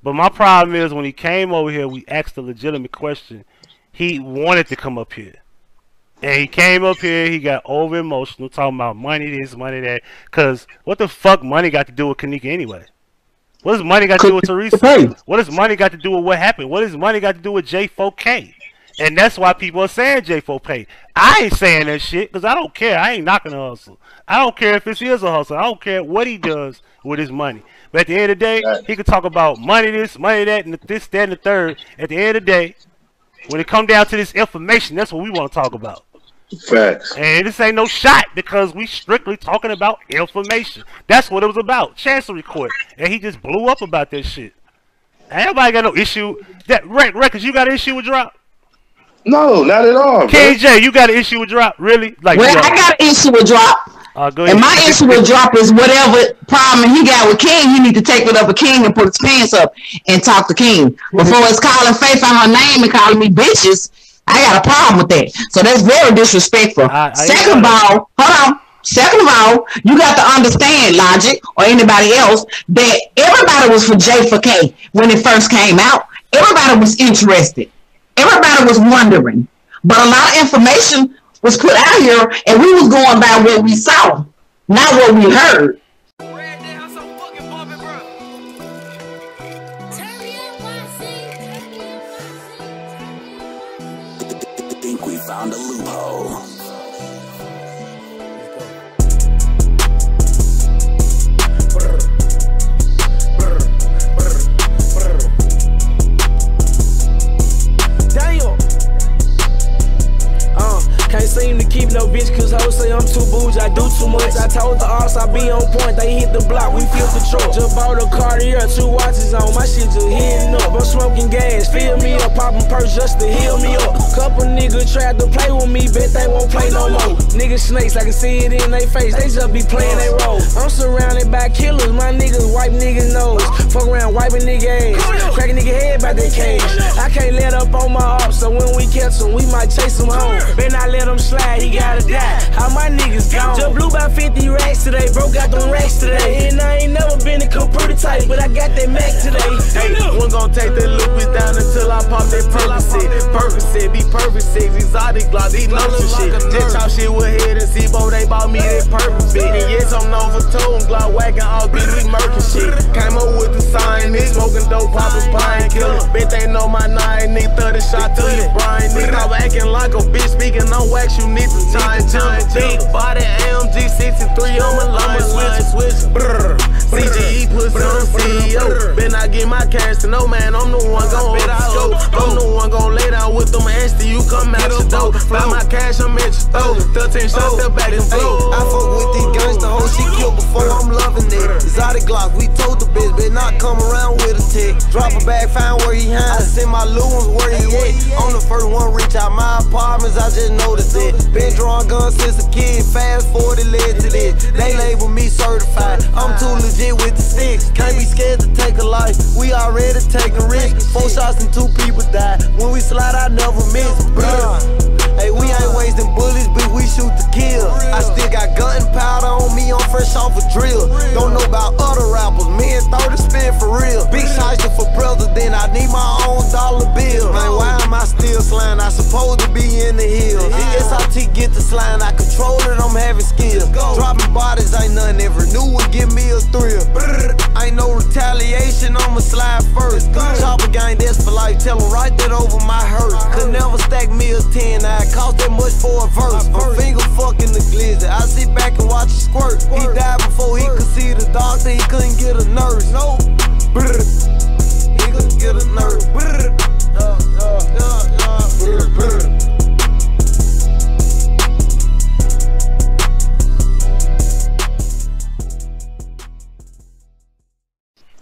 [SPEAKER 1] But my problem is when he came over here, we asked a legitimate question. He wanted to come up here, and he came up here. He got over emotional, talking about money this, money that. Cause what the fuck money got to do with Kanika anyway? What does money got to do with Teresa? What does money got to do with what happened? What does money got to do with J4K? And that's why people are saying J4K. I ain't saying that shit because I don't care. I ain't knocking a hustle. I don't care if this is a hustle. I don't care what he does with his money. But at the end of the day, he could talk about money this, money that, and this, that, and the third. At the end of the day, when it come down to this information, that's what we want to talk about.
[SPEAKER 3] Facts.
[SPEAKER 1] And this ain't no shot because we strictly talking about information. That's what it was about. Chancery Court. And he just blew up about that shit. Ain't nobody got no issue. That Records, you got an issue with Drop?
[SPEAKER 3] No, not at all.
[SPEAKER 1] KJ, you got an issue with Drop? Really? Like,
[SPEAKER 7] well, I got an issue with Drop.
[SPEAKER 1] Go ahead.
[SPEAKER 7] And my issue with Drop is whatever problem he got with King, he need to take it up with King and put his pants up and talk to King. Before it's calling Faith on her name and calling me bitches, I got a problem with that. So that's very disrespectful. Second of all, you got to understand, Logic, or anybody else, that everybody was for J4K when it first came out. Everybody was interested. Everybody was wondering. But a lot of information was put out here, and we was going by what we saw, not what we heard.
[SPEAKER 8] Think we found a loophole.
[SPEAKER 9] Can't seem to keep no bitch cause hoes say I'm too bougie, I do too much. I told the arse I be on point, they hit the block, we feel the truck. Just bought a Cartier, 2 watches on, my shit just hitting up. I'm smoking gas, fill me up, popping purse just to heal me up. Couple niggas tried to play with me, bet they won't play no more. Niggas snakes, I can see it in they face, they just be playing they role. I'm surrounded by killers, my niggas wipe niggas nose. Fuck around wiping nigga ass, crack a nigga head by their cage. I can't let up on my ops, so when we catch them, we might chase them home. Better not let him slide, he gotta die. How my niggas gone? Just blew about 50 racks today, broke out them racks today. And I ain't never been a computer type, but I got that Mac today. Hey, one gon' take the lupus down until I pop that Percocet, be perfect six, exotic gloss, these lumps and shit. Just chop shit with head and Zebo, they bought me that perfect bit. And yes, I'm known for toe and Glock wagging all good, we murking shit. Came up with the sign, nigga smoking dope, popping pine killer. Bet they know my nine, nigga 30 shot to your brain. Nigga, I'm acting like a bitch, speaking on wax, you need to time. Big body AMG 63 on my line, switch. CGE pussy on CEO. Bet I get my cash to no man, I'm the one gon' bet I go. I'm the one gon' lay down with them answer you come out your door. Fly my cash, I'm at your throat. 13 shots, step back and flow.
[SPEAKER 10] I fuck with these gangsta hoes, she killed before, I'm loving it. Exotic Glock, we told the bitch, bet not come around with a tick. Drop a bag, find where he hide. I send my little ones where he at. I'm the first one reach out my apartments, I just noticed it. Been drawing guns since a kid, fast forward it led to this. They label me certified, I'm too legit with the sticks. Can't be scared to take a life, we already taking risks. 4 shots and 2 people died, when we slide I never miss. Hey, we ain't wasting bullets, but we shoot to kill. I still got gunpowder on me, I'm fresh off a drill. Don't know about other rappers, me and 30 spin for real. Big shots for president, I need my own dollar bill. Man, why am I still slaying? I supposed to be in the hills. Yes, I T get the slime, I control it, I'm having skill. Dropping bodies ain't nothing ever new, would give me a thrill. Ain't no retaliation, I'ma slide first. Chopper gang, that's for life, tell them right that over my hearse. Could never stack me a 10, I cost that much for a verse. I'm finger fucking the glizzy, I sit back and watch it squirt. He died before he could see the doctor, he couldn't get a nurse. No, he couldn't get a nurse.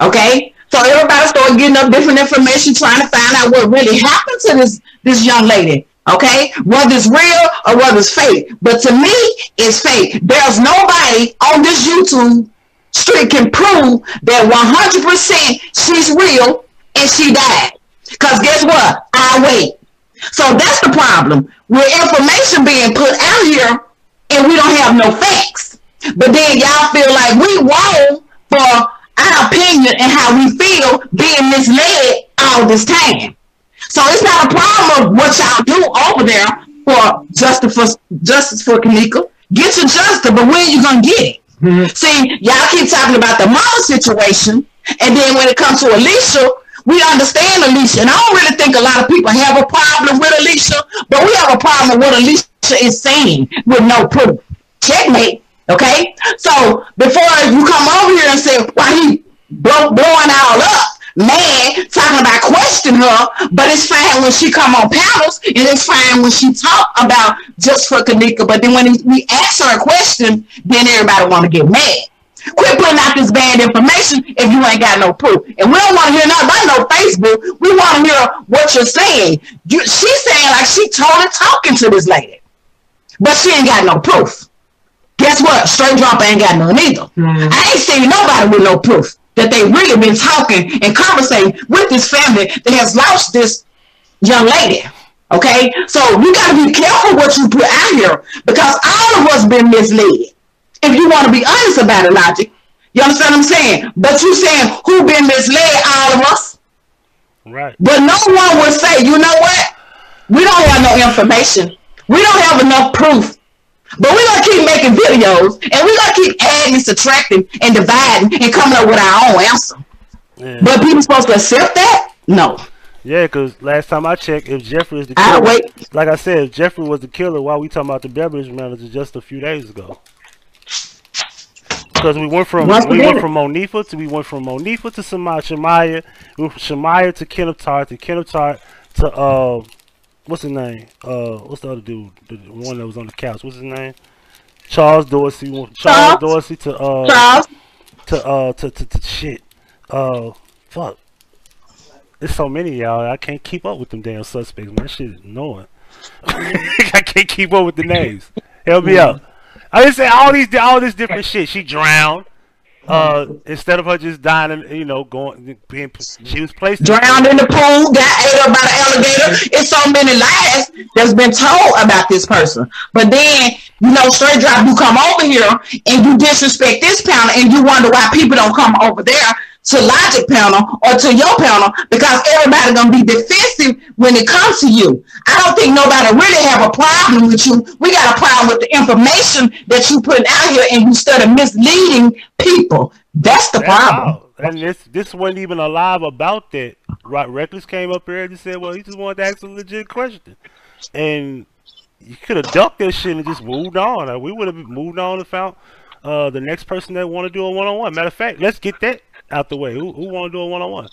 [SPEAKER 7] Okay, so everybody started getting up different information, trying to find out what really happened to this young lady. Okay, whether it's real or whether it's fake, but to me, it's fake. There's nobody on this YouTube street can prove that 100% she's real and she died. Cause guess what? I wait. So that's the problem with information being put out here and we don't have no facts. But then y'all feel like we wrong for our opinion and how we feel being misled all this time. So it's not a problem of what y'all do over there for justice for Kanika. Get your justice, but when you gonna get it? See, y'all keep talking about the mama situation, and then when it comes to Alicia, we understand Alicia, and I don't really think a lot of people have a problem with Alicia, but we have a problem with what Alicia is saying with no proof. Checkmate. Okay, so before you come over here and say why he blowing all up, man, talking about question her, but it's fine when she come on panels, and it's fine when she talk about just for Kanika, but then when we ask her a question, then everybody want to get mad. Quit putting out this bad information if you ain't got no proof. And we don't want to hear nothing about no Facebook. We want to hear what you're saying. She's saying like she totally talking to this lady, but she ain't got no proof. Guess what? Straight drop ain't got none either. I ain't seen nobody with no proof that they really been talking and conversating with this family that has lost this young lady. Okay? So you got to be careful what you put out here because all of us been misled. If you want to be honest about it, Logic. You understand what I'm saying? But you saying who been misled? All of us.
[SPEAKER 1] Right.
[SPEAKER 7] But no one would say, you know what? We don't have no information. We don't have enough proof. But we're going to keep making videos, and we're going to keep adding, subtracting, and dividing, and coming up with our own answer. Yeah. But people supposed to accept that? No.
[SPEAKER 1] Yeah, because last time I checked, if Jeffrey is the killer, like I said, if Jeffrey was the killer, why we talking about the beverage manager just a few days ago? Because we went from Monifa to Shamaya, we went from Shamaya to Kenneth Tart to what's his name? What's the other dude? The one that was on the couch. What's his name? Charles Dorsey. Charles Dorsey to shit. Fuck. There's so many y'all. I can't keep up with them damn suspects. Man, that shit is annoying. I can't keep up with the names. Help me out. I just say all this different shit. She drowned. Instead of her just dying, she was placed
[SPEAKER 7] drowned in the pool, got ate up by the alligator. It's so many lies that's been told about this person. But then, straight drop, you come over here and you disrespect this panel, and you wonder why people don't come over there to Logic panel or to your panel because everybody gonna be defensive when it comes to you. I don't think nobody really have a problem with you. We got a problem with the information that you putting out here and you started misleading people. That's the problem.
[SPEAKER 1] And this wasn't even alive about that. Right, Reckless came up here and just said, well, he just wanted to ask a legit question. And you could have ducked that shit and just moved on. Like, we would have moved on and found the next person that want to do a one-on-one. Matter of fact, let's get that out the way. Who want to do a one-on-one?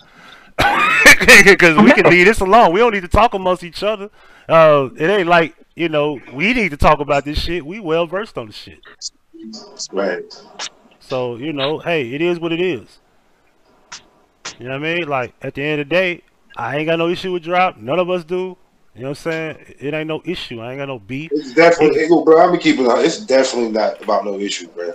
[SPEAKER 1] Because we can leave this alone. We don't need to talk amongst each other. It ain't like, we need to talk about this shit. We well versed on the shit.
[SPEAKER 3] Right.
[SPEAKER 1] So, hey, it is what it is. You know what I mean? Like, at the end of the day, I ain't got no issue with Drop. None of us do. You know what I'm saying? It ain't no issue. I ain't got no beef.
[SPEAKER 3] It's definitely, bro, I'm keeping it. It's definitely not about no issue, bro.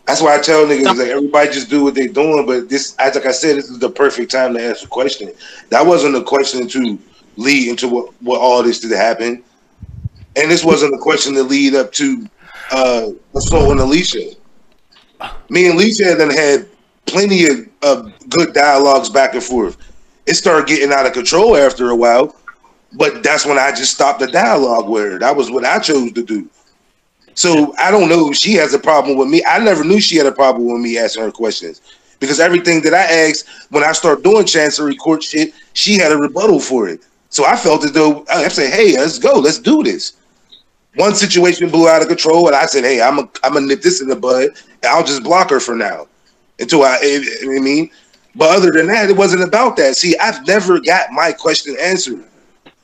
[SPEAKER 3] That's why I tell niggas, like, everybody just do what they're doing. But this, as like I said, this is the perfect time to ask a question. That wasn't a question to lead into what all this did happen. And this wasn't a question to lead up to assault on Alicia. Me and Alicia had plenty of good dialogues back and forth. It started getting out of control after a while. But that's when I just stopped the dialogue with her. That was what I chose to do. So I don't know if she has a problem with me. I never knew she had a problem with me asking her questions. Because everything that I asked when I started doing Chancery Court shit, she had a rebuttal for it. So I felt as though I said, hey, let's go, let's do this. One situation blew out of control, and I said, hey, I'm gonna nip this in the bud, and I'll just block her for now. Until you know what I mean? But other than that, it wasn't about that. See, I've never got my question answered.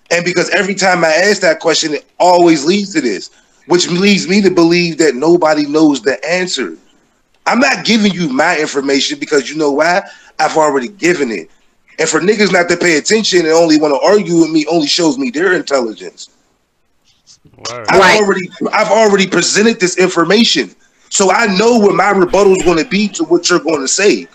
[SPEAKER 3] And because every time I ask that question, it always leads to this, which leads me to believe that nobody knows the answer. I'm not giving you my information because you know why? I've already given it. And for niggas not to pay attention and only want to argue with me only shows me their intelligence. I've already presented this information. So I know what my rebuttal is going to be to what you're going to say.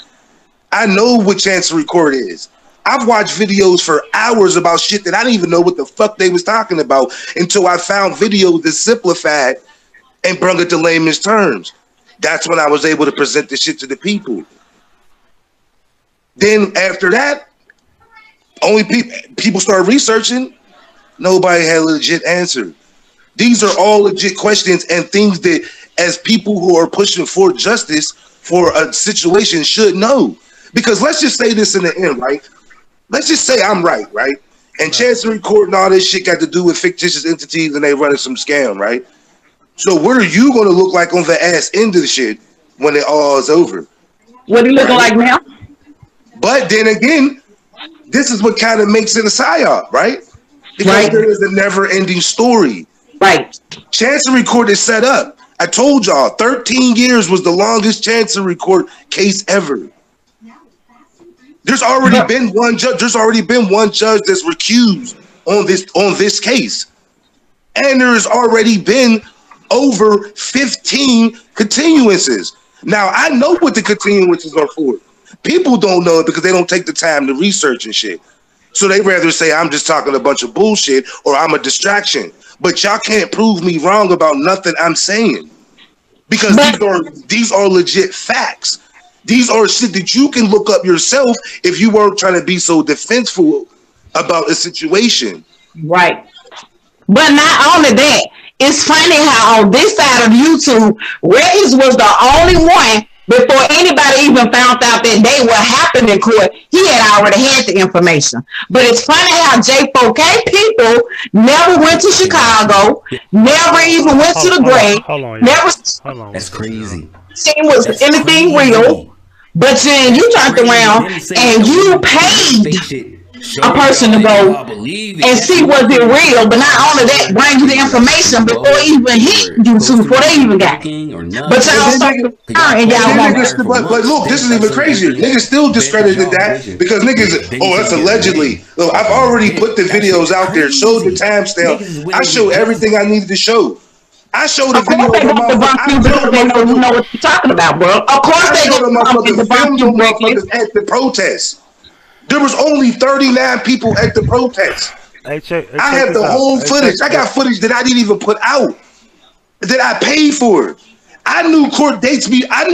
[SPEAKER 3] I know what Chancery Court is. I've watched videos for hours about shit that I didn't even know what the fuck they was talking about until I found videos that simplified and brought it to layman's terms. That's when I was able to present the shit to the people. Then after that, only people started researching. Nobody had a legit answer. These are all legit questions and things that as people who are pushing for justice for a situation should know. Because let's just say this in the end, right? Let's just say I'm right? And Chancery Court and all this shit got to do with fictitious entities and they running some scam, right? So what are you going to look like on the ass end of the shit when it all is over?
[SPEAKER 7] What are you looking like now?
[SPEAKER 3] But then again, this is what kind of makes it a psyop, right? Because there is a never-ending story.
[SPEAKER 7] Right.
[SPEAKER 3] Chancery Court is set up. I told y'all, 13 years was the longest Chancery Court case ever. There's already been one judge. There's already been one judge that's recused on this case, and there's already been over 15 continuances. Now I know what the continuances are for. People don't know it because they don't take the time to research and shit. So they rather say I'm just talking a bunch of bullshit or I'm a distraction. But y'all can't prove me wrong about nothing I'm saying because these are legit facts. These are shit that you can look up yourself if you weren't trying to be so defenseful about a situation.
[SPEAKER 7] Right. But not only that, it's funny how on this side of YouTube, Regis was the only one before anybody even found out that they were happening in court. He had already had the information. But it's funny how J4K people never went to Chicago, never even went to the grave,
[SPEAKER 11] That's crazy.
[SPEAKER 7] Seen was anything real. But then you turned around and you paid a person to go and see was it real. But not only that, bring you the information before it even hit YouTube, before they even got it. But y'all started and y'all
[SPEAKER 3] but look, this is even crazier. Niggas still discredited that because niggas, oh, that's allegedly. Look, I've already put the videos out there, showed the timestamp. I showed everything I needed to show. I showed a video of
[SPEAKER 7] you know what you're talking about, bro. Of course they
[SPEAKER 3] showed them motherfuckers at the protest. There was only 39 people at the protest.
[SPEAKER 1] I
[SPEAKER 3] have the whole footage. I got footage that I didn't even put out that I paid for. I knew court dates. I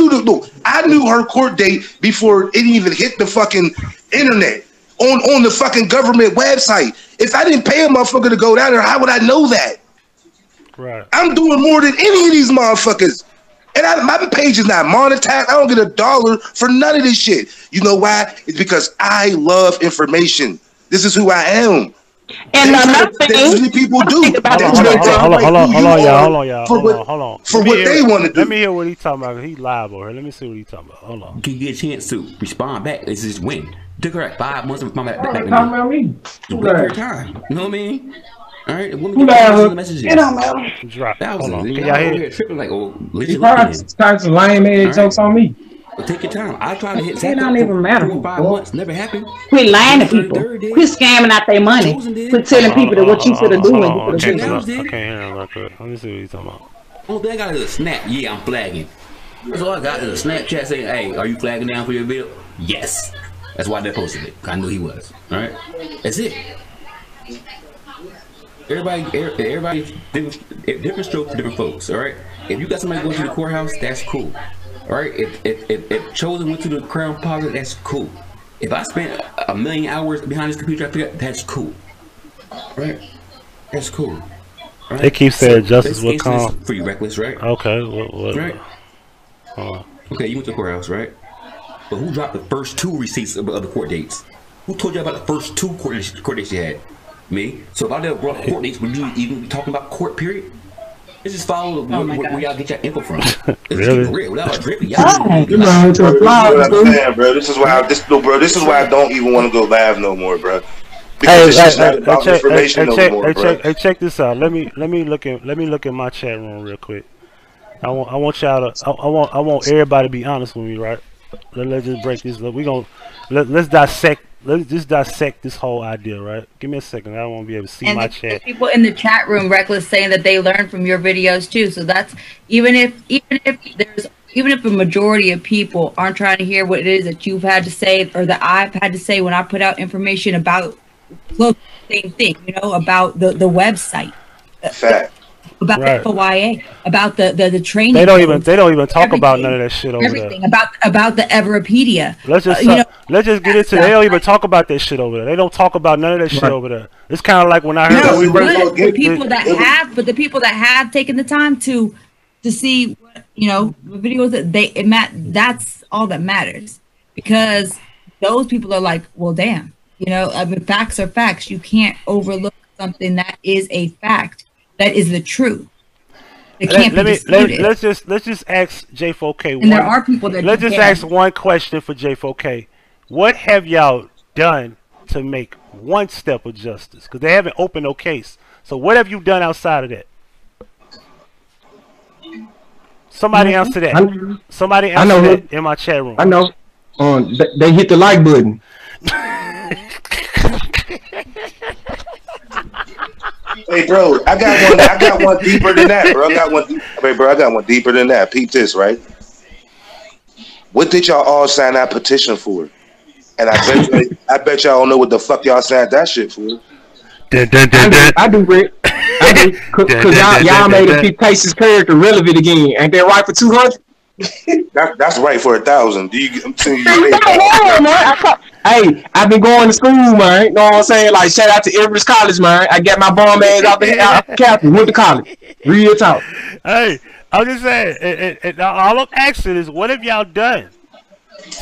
[SPEAKER 3] knew her court date before it even hit the fucking internet on the fucking government website. If I didn't pay a motherfucker to go down there, how would I know that?
[SPEAKER 1] Right.
[SPEAKER 3] I'm doing more than any of these motherfuckers. And my page is not monetized. I don't get $1 for none of this shit. You know why? It's because I love information. This is who I am.
[SPEAKER 7] And another thing
[SPEAKER 3] people do.
[SPEAKER 1] Hold on, y'all. Hold on.
[SPEAKER 3] For what they want to do.
[SPEAKER 1] Let me hear what he's talking about. He's live over here. Let me see what he's talking about. Hold on.
[SPEAKER 11] Can you get a chance to respond back? This is win. Took her 5 months to respond back. Your time. You know what I mean? All right, the woman get messages.
[SPEAKER 7] It don't matter.
[SPEAKER 1] Drop.
[SPEAKER 11] Thousands.
[SPEAKER 1] Can y'all hear?
[SPEAKER 11] Tripping like, oh,
[SPEAKER 4] you start some lame ass jokes on me.
[SPEAKER 11] Well, take your time. I try to hit.
[SPEAKER 7] It don't even matter.
[SPEAKER 11] 4 or 5 months, never happened.
[SPEAKER 7] Quit lying to people. Quit scamming out their money. Quit telling people that what you should have done.
[SPEAKER 1] I can't hear him real quick. Let me see what he's talking about.
[SPEAKER 11] Oh, they got a snap. Yeah, I'm flagging. That's all I got is a Snapchat saying, "Hey, are you flagging down for your bill?" Yes. That's why they posted it. I knew he was. All right. That's it. Everybody, different strokes for different folks. All right. If you got somebody going to the courthouse, that's cool. All right. If Chosen went to the Crown Plaza, that's cool. If I spent 1,000,000 hours behind this computer, that's cool. Right. That's cool. Right?
[SPEAKER 1] They keep saying justice will come.
[SPEAKER 11] Free reckless, right?
[SPEAKER 1] Okay. What?
[SPEAKER 11] Right. Okay, you went to the courthouse, right? But who dropped the first 2 receipts of the court dates? Who told you about the first 2 court dates you had? Me. So if I never brought court dates, would you even be talking about court period? Let's just follow where y'all get your info from.
[SPEAKER 1] Really?
[SPEAKER 11] Real. Without dripping,
[SPEAKER 3] Bro, this is why this is why I don't even want to go live no more, bro. Because it's just not about information no more, bro.
[SPEAKER 1] Check this out. Let me look at my chat room real quick. I want y'all to I want everybody to be honest with me, right? Let's just break this. Let's dissect. Let's just dissect this whole idea, right? Give me a second. I want to be able to see my chat.
[SPEAKER 6] People in the chat room, Reckless, saying that they learn from your videos too. So that's even if a majority of people aren't trying to hear what it is that you've had to say or that I've had to say when I put out information about the same thing, about the website.
[SPEAKER 3] Fact.
[SPEAKER 6] About the FOIA, about the training.
[SPEAKER 1] They don't even talk about none of that shit over
[SPEAKER 6] everything
[SPEAKER 1] there.
[SPEAKER 6] About the Everapedia.
[SPEAKER 1] Let's just get into. They don't even talk about that shit over there. They don't talk about none of that shit over there. It's kind of like when I heard
[SPEAKER 6] the people that have taken the time to see the videos that that's all that matters, because those people are like, well, damn, I mean, facts are facts. You can't overlook something that is a fact. That is the truth. It can't be disputed.
[SPEAKER 1] Let's just ask J4K.
[SPEAKER 6] And there are people that
[SPEAKER 1] let's just ask one question for J4K. What have y'all done to make one step of justice? Because they haven't opened no case. So what have you done outside of that? Somebody answer that. Somebody answer that in my chat room.
[SPEAKER 4] I know. They hit the like button.
[SPEAKER 3] Hey, bro, I got one deeper than that, bro. I got one deeper than that. Peep this, right? What did y'all all sign that petition for? And I bet y'all don't know what the fuck y'all signed that shit for.
[SPEAKER 4] I do, Rick. Because y'all made a Pete Pace's character relevant again. Ain't that right for 200?
[SPEAKER 3] That's right for 1,000. I'm telling you.
[SPEAKER 4] Hey, I've been going to school, man. You know what I'm saying? Like, shout out to Everest College, man. I got my bum ass out the captain, went to college. Real talk.
[SPEAKER 1] Hey, I'm just saying, and all I'm asking is, what have y'all done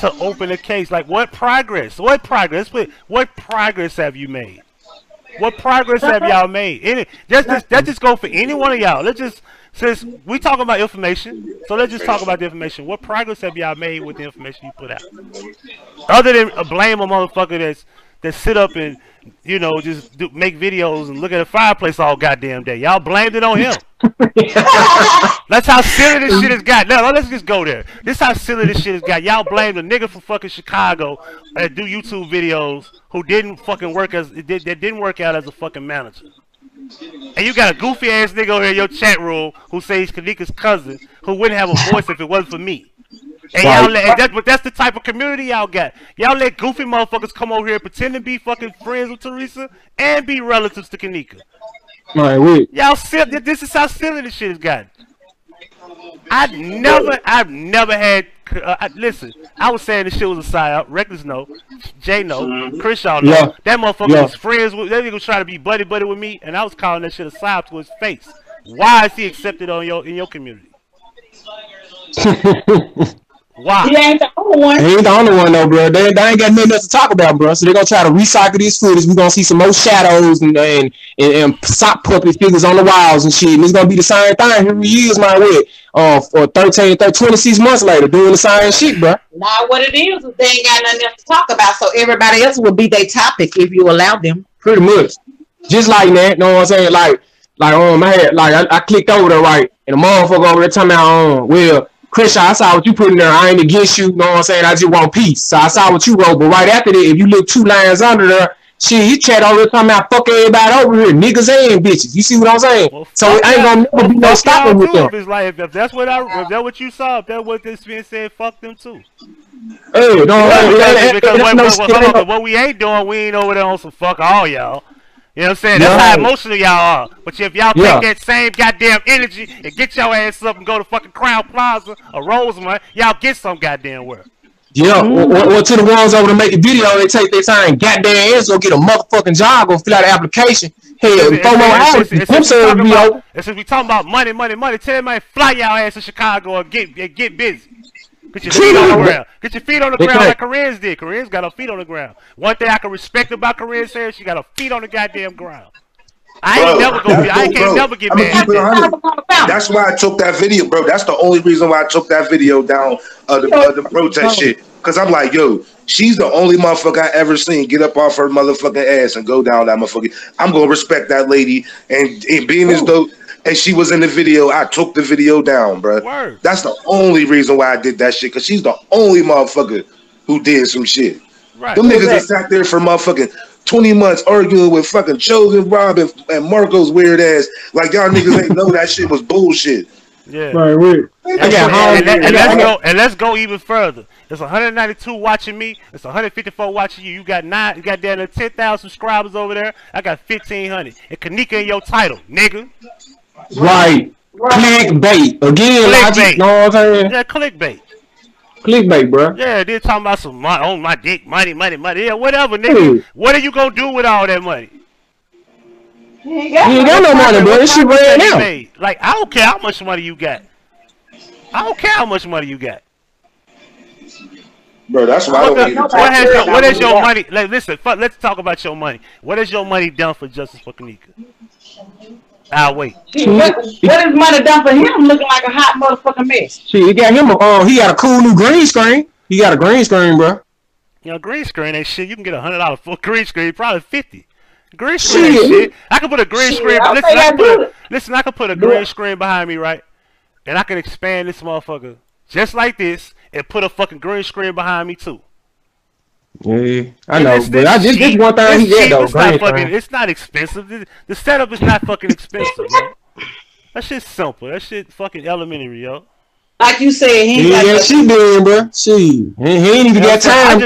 [SPEAKER 1] to open a case? Like, what progress? What progress have you made? What progress have y'all made? That just go for any one of y'all. Let's just, since we talking about information, so let's just talk about the information. What progress have y'all made with the information you put out? Other than blame a motherfucker that sit up and just make videos and look at a fireplace all goddamn day. Y'all blamed it on him. That's how silly this shit has got. No, let's just go there. This how silly this shit has got. Y'all blamed a nigga from fucking Chicago that do YouTube videos who didn't fucking work that didn't work out as a fucking manager. And you got a goofy ass nigga over here in your chat room who says Kanika's cousin who wouldn't have a voice if it wasn't for me. And y'all that's the type of community y'all got. Y'all let goofy motherfuckers come over here and pretend to be fucking friends with Teresa and be relatives to Kanika. Y'all silly. This is how silly this shit has gotten. I've never had. Listen, I was saying this shit was a psyop. Reckless no, Jay no, Chris y'all know. Yeah. That motherfucker was friends with. That nigga was trying to be buddy with me, and I was calling that shit a psyop to his face. Why is he accepted in your community? Why?
[SPEAKER 7] He ain't the only one.
[SPEAKER 4] He ain't the only one though, bro. They ain't got nothing else to talk about, bro. So they're gonna try to recycle this footage. We're gonna see some more shadows and sock puppet figures on the walls and shit. And it's gonna be the same thing. Here he is, my way. For 26 months later, doing the same shit, bro.
[SPEAKER 7] Now what it is they ain't got nothing else to talk about, so everybody else will be their topic if you allow them.
[SPEAKER 4] Pretty much. Just like that, know what I'm saying? I clicked over there, right? And the motherfucker over there talking about, well, Chris, I saw what you put in there. I ain't against you. Know what I'm saying? I just want peace. So I saw what you wrote. But right after that, if you look 2 lines under there, shit, he chat over there talking about fuck everybody over here. Niggas and bitches. You see what I'm saying? Well, so it ain't gonna never be no stopping with them.
[SPEAKER 1] If that's what you saw, if that's what this being said, fuck them too.
[SPEAKER 4] Hey,
[SPEAKER 1] what we ain't doing, we ain't over there on some fuck all y'all. You know what I'm saying? That's how emotional y'all are. But if y'all take that same goddamn energy and get your ass up and go to fucking Crown Plaza or Rosemont, y'all get some goddamn work.
[SPEAKER 4] Yeah, or to the ones over to make a video, they take their time, goddamn ass, go get a motherfucking job, go fill out an application. Hell, 4 more hours, home service be over.
[SPEAKER 1] And since we talking about money, tell them man, fly y'all ass to Chicago or get busy. Get your feet on the ground. Get your feet on the ground like Corinne's did. Corinne's got her feet on the ground. One thing I can respect about Corinne's hair, she got her feet on the goddamn ground. I can't never get mad.
[SPEAKER 3] That's why I took that video, bro. That's the only reason why I took that video down the protest shit. Cause I'm like, yo, she's the only motherfucker I ever seen get up off her motherfucking ass and go down that motherfucker. I'm gonna respect that lady, and being as though as she was in the video, I took the video down, bro.
[SPEAKER 1] Word.
[SPEAKER 3] That's the only reason why I did that shit. Cause she's the only motherfucker who did some shit.
[SPEAKER 1] Right.
[SPEAKER 3] Them niggas that sat there for motherfucking 20 months arguing with fucking Chosen, Rob, and Marco's weird ass. Like y'all niggas ain't know that shit was bullshit.
[SPEAKER 1] Yeah.
[SPEAKER 4] Right, weird.
[SPEAKER 1] And let's go even further. There's 192 watching me. It's 154 watching you. You got down to 10,000 subscribers over there. I got 1,500. And Kanika in your title, nigga.
[SPEAKER 4] Right. Clickbait. Again, logic. Know what I'm saying?
[SPEAKER 1] Yeah, clickbait.
[SPEAKER 4] Clickbait, bro.
[SPEAKER 1] Yeah, they're talking about some on my dick, money. Yeah, whatever, nigga. What are you gonna do with all that money?
[SPEAKER 7] You ain't got
[SPEAKER 4] no money, bro. This shit ran out.
[SPEAKER 1] Like, I don't care how much money you got. I don't care how much money you got.
[SPEAKER 3] Bro, that's why
[SPEAKER 1] what is your money? Like, listen, let's talk about your money. What has your money done for Justice for Kanika? I'll wait.
[SPEAKER 7] What is money done for him looking like a hot motherfucking mess?
[SPEAKER 4] He got him he got a cool new green screen. He got a green screen, bro.
[SPEAKER 1] You know, green screen ain't shit. You can get $100 for green screen, probably 50. Green screen ain't shit. I can put a green screen. Listen, I can put a green screen behind me, right? And I can expand this motherfucker just like this and put a fucking green screen behind me too.
[SPEAKER 4] Yeah, I know, but I just this one thing he did though.
[SPEAKER 1] It's not expensive. The setup is not fucking expensive, yo. That shit's simple. That shit fucking elementary, yo.
[SPEAKER 7] Like you said, he
[SPEAKER 4] she did, bro. He ain't even got time.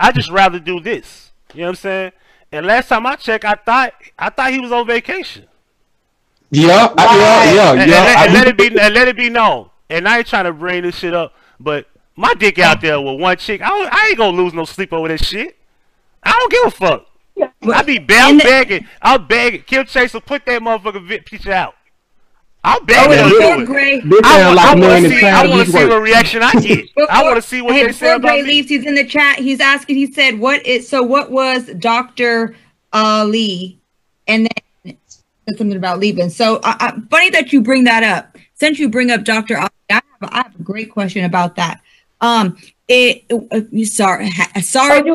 [SPEAKER 1] I just rather do this. You know what I'm saying? And last time I checked, I thought he was on vacation.
[SPEAKER 4] Yeah.
[SPEAKER 1] And let it be known. And I ain't trying to bring this shit up, but my dick out there with one chick, I ain't gonna lose no sleep over that shit. I don't give a fuck. I be begging. I'll beg Kim Chaser, put that motherfucker picture out. I'll beg her to do it. I want to see what reaction I get. I want to see what they say about me.
[SPEAKER 6] Leaves, he's in the chat. He's asking. He said, what was Dr. Ali?" And then said something about leaving. So funny that you bring that up. Since you bring up Dr. Ali, I have a great question about that. Sorry.
[SPEAKER 7] You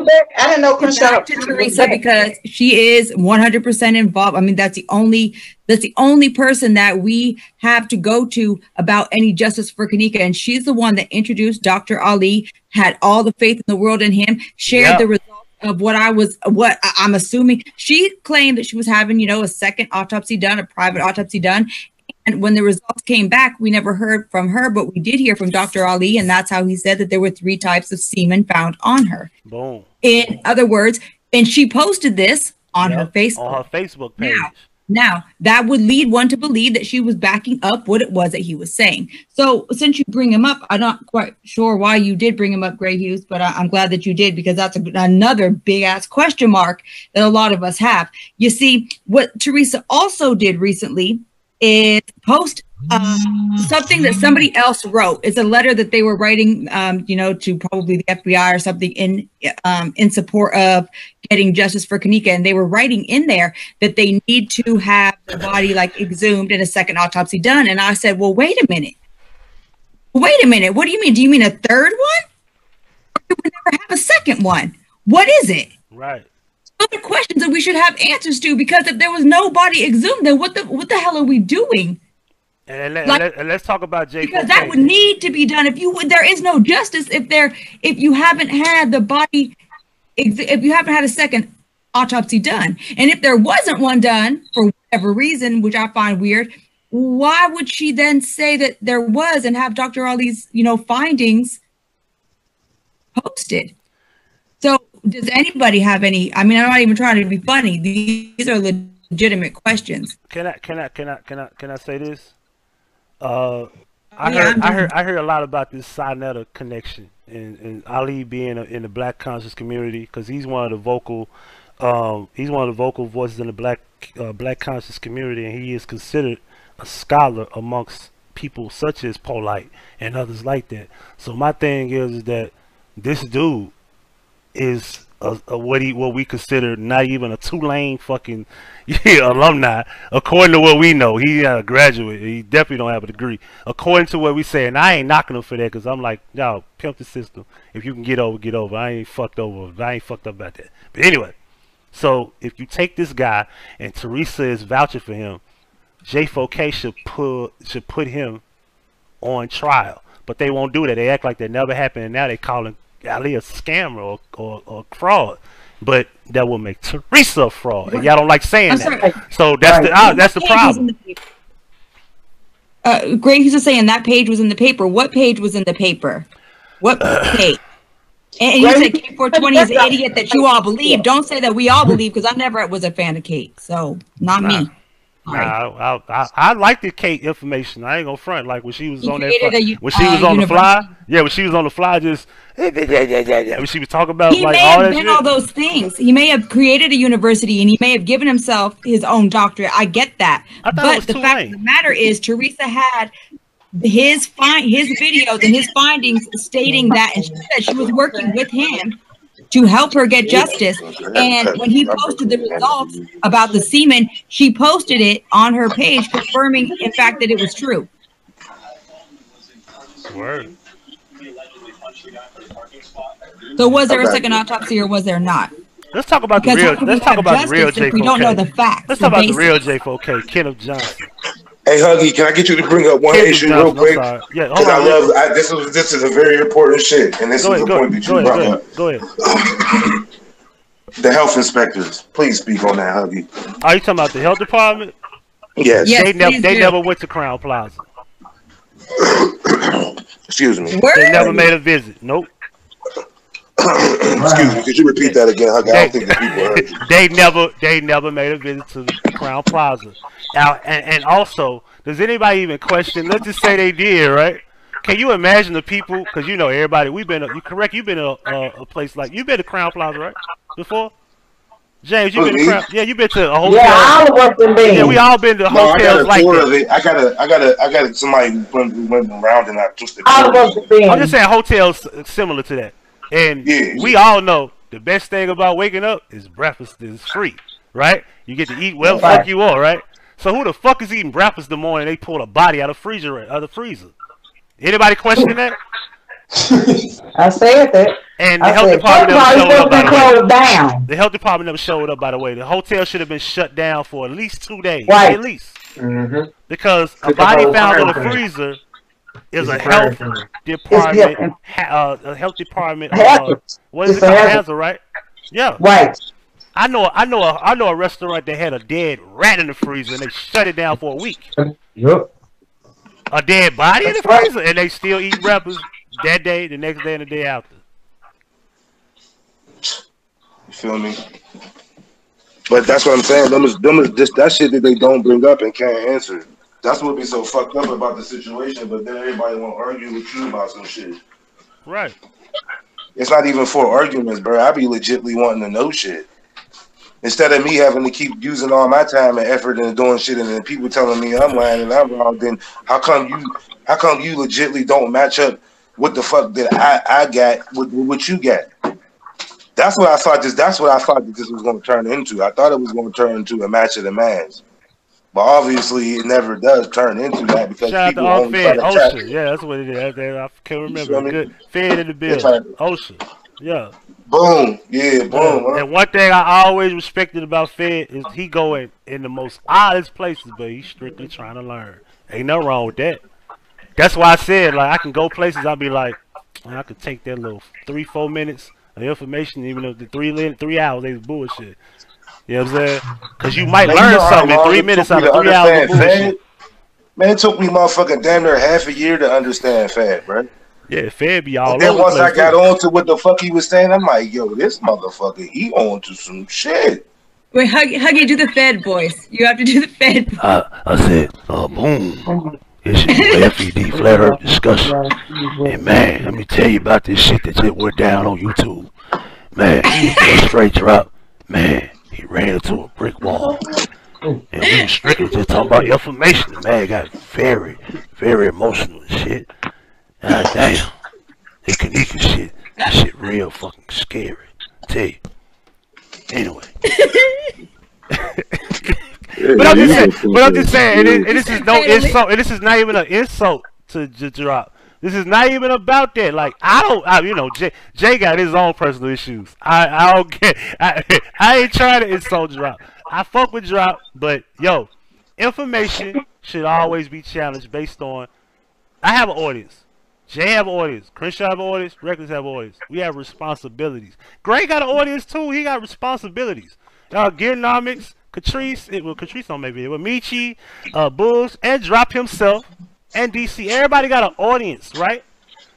[SPEAKER 7] back? I didn't know.
[SPEAKER 6] Back to Teresa because she is 100% involved. I mean, that's the only person that we have to go to about any justice for Kanika, and she's the one that introduced Dr. Ali, had all the faith in the world in him, shared the results of what I'm assuming. She claimed that she was having, a second autopsy done, a private autopsy done. And when the results came back, we never heard from her, but we did hear from Dr. Ali, and that's how he said that there were 3 types of semen found on her.
[SPEAKER 1] Boom.
[SPEAKER 6] In other words, and she posted this on her Facebook.
[SPEAKER 1] On her Facebook page.
[SPEAKER 6] Now, that would lead one to believe that she was backing up what it was that he was saying. So since you bring him up, I'm not quite sure why you did bring him up, Gray Hughes, but I'm glad that you did, because that's another big-ass question mark that a lot of us have. You see, what Teresa also did recently is post something that somebody else wrote. It's a letter that they were writing, to probably the FBI or something in support of getting justice for Kanika. And they were writing in there that they need to have the body exhumed and a second autopsy done. And I said, well, wait a minute. What do you mean? Do you mean a third one? Or do we never have a second one? What is it?
[SPEAKER 1] Right.
[SPEAKER 6] Other questions that we should have answers to, because if there was no body exhumed, then what the hell are we doing?
[SPEAKER 1] And let's talk about Jay.
[SPEAKER 6] Because that would need to be done. There is no justice if you haven't had the body, if you haven't had a second autopsy done, and if there wasn't one done for whatever reason, which I find weird, why would she then say that there was and have Dr. Ali's findings posted? So does anybody have any? I mean, I'm not even trying to be funny. These are legitimate questions.
[SPEAKER 1] Can I say this? I heard a lot about this Sinetta connection
[SPEAKER 12] and Ali being in the black conscious community, because he's one of the vocal voices in the black conscious community, and he is considered a scholar amongst people such as Polite and others like that. So my thing is that this dude is what we consider not even a Tulane fucking alumni, according to what we know. He a graduate. He definitely don't have a degree, according to what we say. And I ain't knocking him for that, because I'm like, y'all pimp the system. If you can get over, get over. I ain't fucked over. I ain't fucked up about that. But anyway, so if you take this guy and Teresa is vouching for him, J4K should put him on trial. But they won't do that. They act like that never happened, and now they calling Ali a scammer or fraud. But that will make Teresa a fraud, and y'all don't like saying that. So that's the problem.
[SPEAKER 6] Greg used to saying that page was in the paper. What page was in the paper? What page? And you said K420 is the idiot that you all believe. Don't say that we all believe, because I never was a fan of Kate. So not me.
[SPEAKER 12] Nah, I like the Kate information. I ain't gonna front, like when she was on that when she was on the fly. Yeah, when she was on the fly, just when she was talking about
[SPEAKER 6] he
[SPEAKER 12] like
[SPEAKER 6] may
[SPEAKER 12] all
[SPEAKER 6] have
[SPEAKER 12] that
[SPEAKER 6] been
[SPEAKER 12] shit.
[SPEAKER 6] all those things. He may have created a university, and he may have given himself his own doctorate. I get that, but the fact of the matter is, Teresa had his videos and his findings stating that, and she said she was working with him to help her get justice. And when he posted the results about the semen, she posted it on her page, confirming in fact that it was true.
[SPEAKER 12] Word.
[SPEAKER 6] So was there a second autopsy, or was there not?
[SPEAKER 12] Let's talk about the real. Let's talk about the real J4K.
[SPEAKER 6] We don't know the facts.
[SPEAKER 12] Let's talk about the real J4K, Kenneth Johnson.
[SPEAKER 3] Hey Huggie, can I get you to bring up one issue real quick?
[SPEAKER 12] Yeah,
[SPEAKER 3] because this is a very important shit, and this is the point that you brought up.
[SPEAKER 12] Go ahead.
[SPEAKER 3] The health inspectors, please speak on that, Huggie.
[SPEAKER 12] Are you talking about the health department?
[SPEAKER 3] Yes.
[SPEAKER 12] They never went to Crown Plaza.
[SPEAKER 3] Excuse me.
[SPEAKER 12] They never made a visit. Nope.
[SPEAKER 3] Excuse me. Could you repeat that again, Huggie? I don't think the people heard you.
[SPEAKER 12] They never made a visit to the Crown Plaza. Now, and also, does anybody even question? Let's just say they did, right? Can you imagine the people? Because you know everybody. You've been to a place like, you've been to Crown Plaza, right? Before, James, you've been to Crown. Yeah, you've been to a hotel.
[SPEAKER 7] Yeah, all of us have been.
[SPEAKER 12] Yeah, we all been to hotels like
[SPEAKER 3] that. I got somebody who went around and I twisted.
[SPEAKER 7] All of us have been.
[SPEAKER 12] I'm just saying hotels similar to that, and we all know the best thing about waking up is breakfast is free, right? You get to eat whatever the fuck you want, right? So who the fuck is eating breakfast in the morning? They pull a body out of the freezer. Anybody question that?
[SPEAKER 7] I said that.
[SPEAKER 12] And the health department never showed up, by the way. The health department never showed up, by the way. The hotel should have been shut down for at least 2 days, at least. Because a body found in the freezer is a health department. A health department. What is it called? Hazard, right? Yeah.
[SPEAKER 7] Right.
[SPEAKER 12] I know a restaurant that had a dead rat in the freezer and they shut it down for a week.
[SPEAKER 4] Yep.
[SPEAKER 12] A dead body in the freezer, and they still eat breakfast that day, the next day, and the day after.
[SPEAKER 3] You feel me? But that's what I'm saying. Them is just that shit that they don't bring up and can't answer. That's what be so fucked up about the situation. But then everybody want to argue with you about some shit.
[SPEAKER 12] Right.
[SPEAKER 3] It's not even for arguments, bro. I be legitly wanting to know shit. Instead of me having to keep using all my time and effort and doing shit, and then people telling me I'm lying and I'm wrong, then how come you legitly don't match up what the fuck that I got with what you got? That's what I thought that this was going to turn into. I thought it was going to turn into a match of the mans. But obviously it never does turn into that, because
[SPEAKER 12] shout
[SPEAKER 3] people
[SPEAKER 12] out to
[SPEAKER 3] only try to chat.
[SPEAKER 12] OSHA. Yeah, that's what it is. I can't remember. Good. Fed in the building. OSHA. Yeah.
[SPEAKER 3] Boom. Yeah, boom.
[SPEAKER 12] And one thing I always respected about Fed is he going in the most oddest places, but he's strictly trying to learn. Ain't nothing wrong with that. That's why I said, like, I can go places, I'll be like, I could take that little 3-4 minutes of information, even though the 3 hours they was bullshit. You know what I'm saying? Because you might learn something in 3 minutes out of 3 hours of bullshit.
[SPEAKER 3] Man, it took me motherfucking damn near half a year to understand Fed, bro.
[SPEAKER 12] Yeah, Fed be all over.
[SPEAKER 3] Then once I got on to what the fuck he was saying, I'm like, yo, this motherfucker, he on to some shit.
[SPEAKER 6] Wait, Huggie, do the Fed voice. You have to do the Fed voice.
[SPEAKER 12] I said, boom. This shit FED Flat Earth discussion. And man, let me tell you about this shit that just went down on YouTube. Man, Str8 drop. Man, he ran into a brick wall. And we was strictly just talking about information. The man got very, very emotional and shit. God damn. The Kanika shit. That shit real fucking scary. I tell you. Anyway. But I'm just saying, and this is no insult, and this is not even an insult to drop. This is not even about that. Like you know, Jay got his own personal issues. I don't get. I ain't trying to insult drop. I fuck with drop, but yo, information should always be challenged based on. I have an audience. Jay have an audience. Crenshaw have an audience. Reckless have an audience. We have responsibilities. Gray got an audience too. He got responsibilities. Gearnomics, Catrice. Catrice on maybe. With Michi, Bulls, and Drop himself, and DC. Everybody got an audience, right?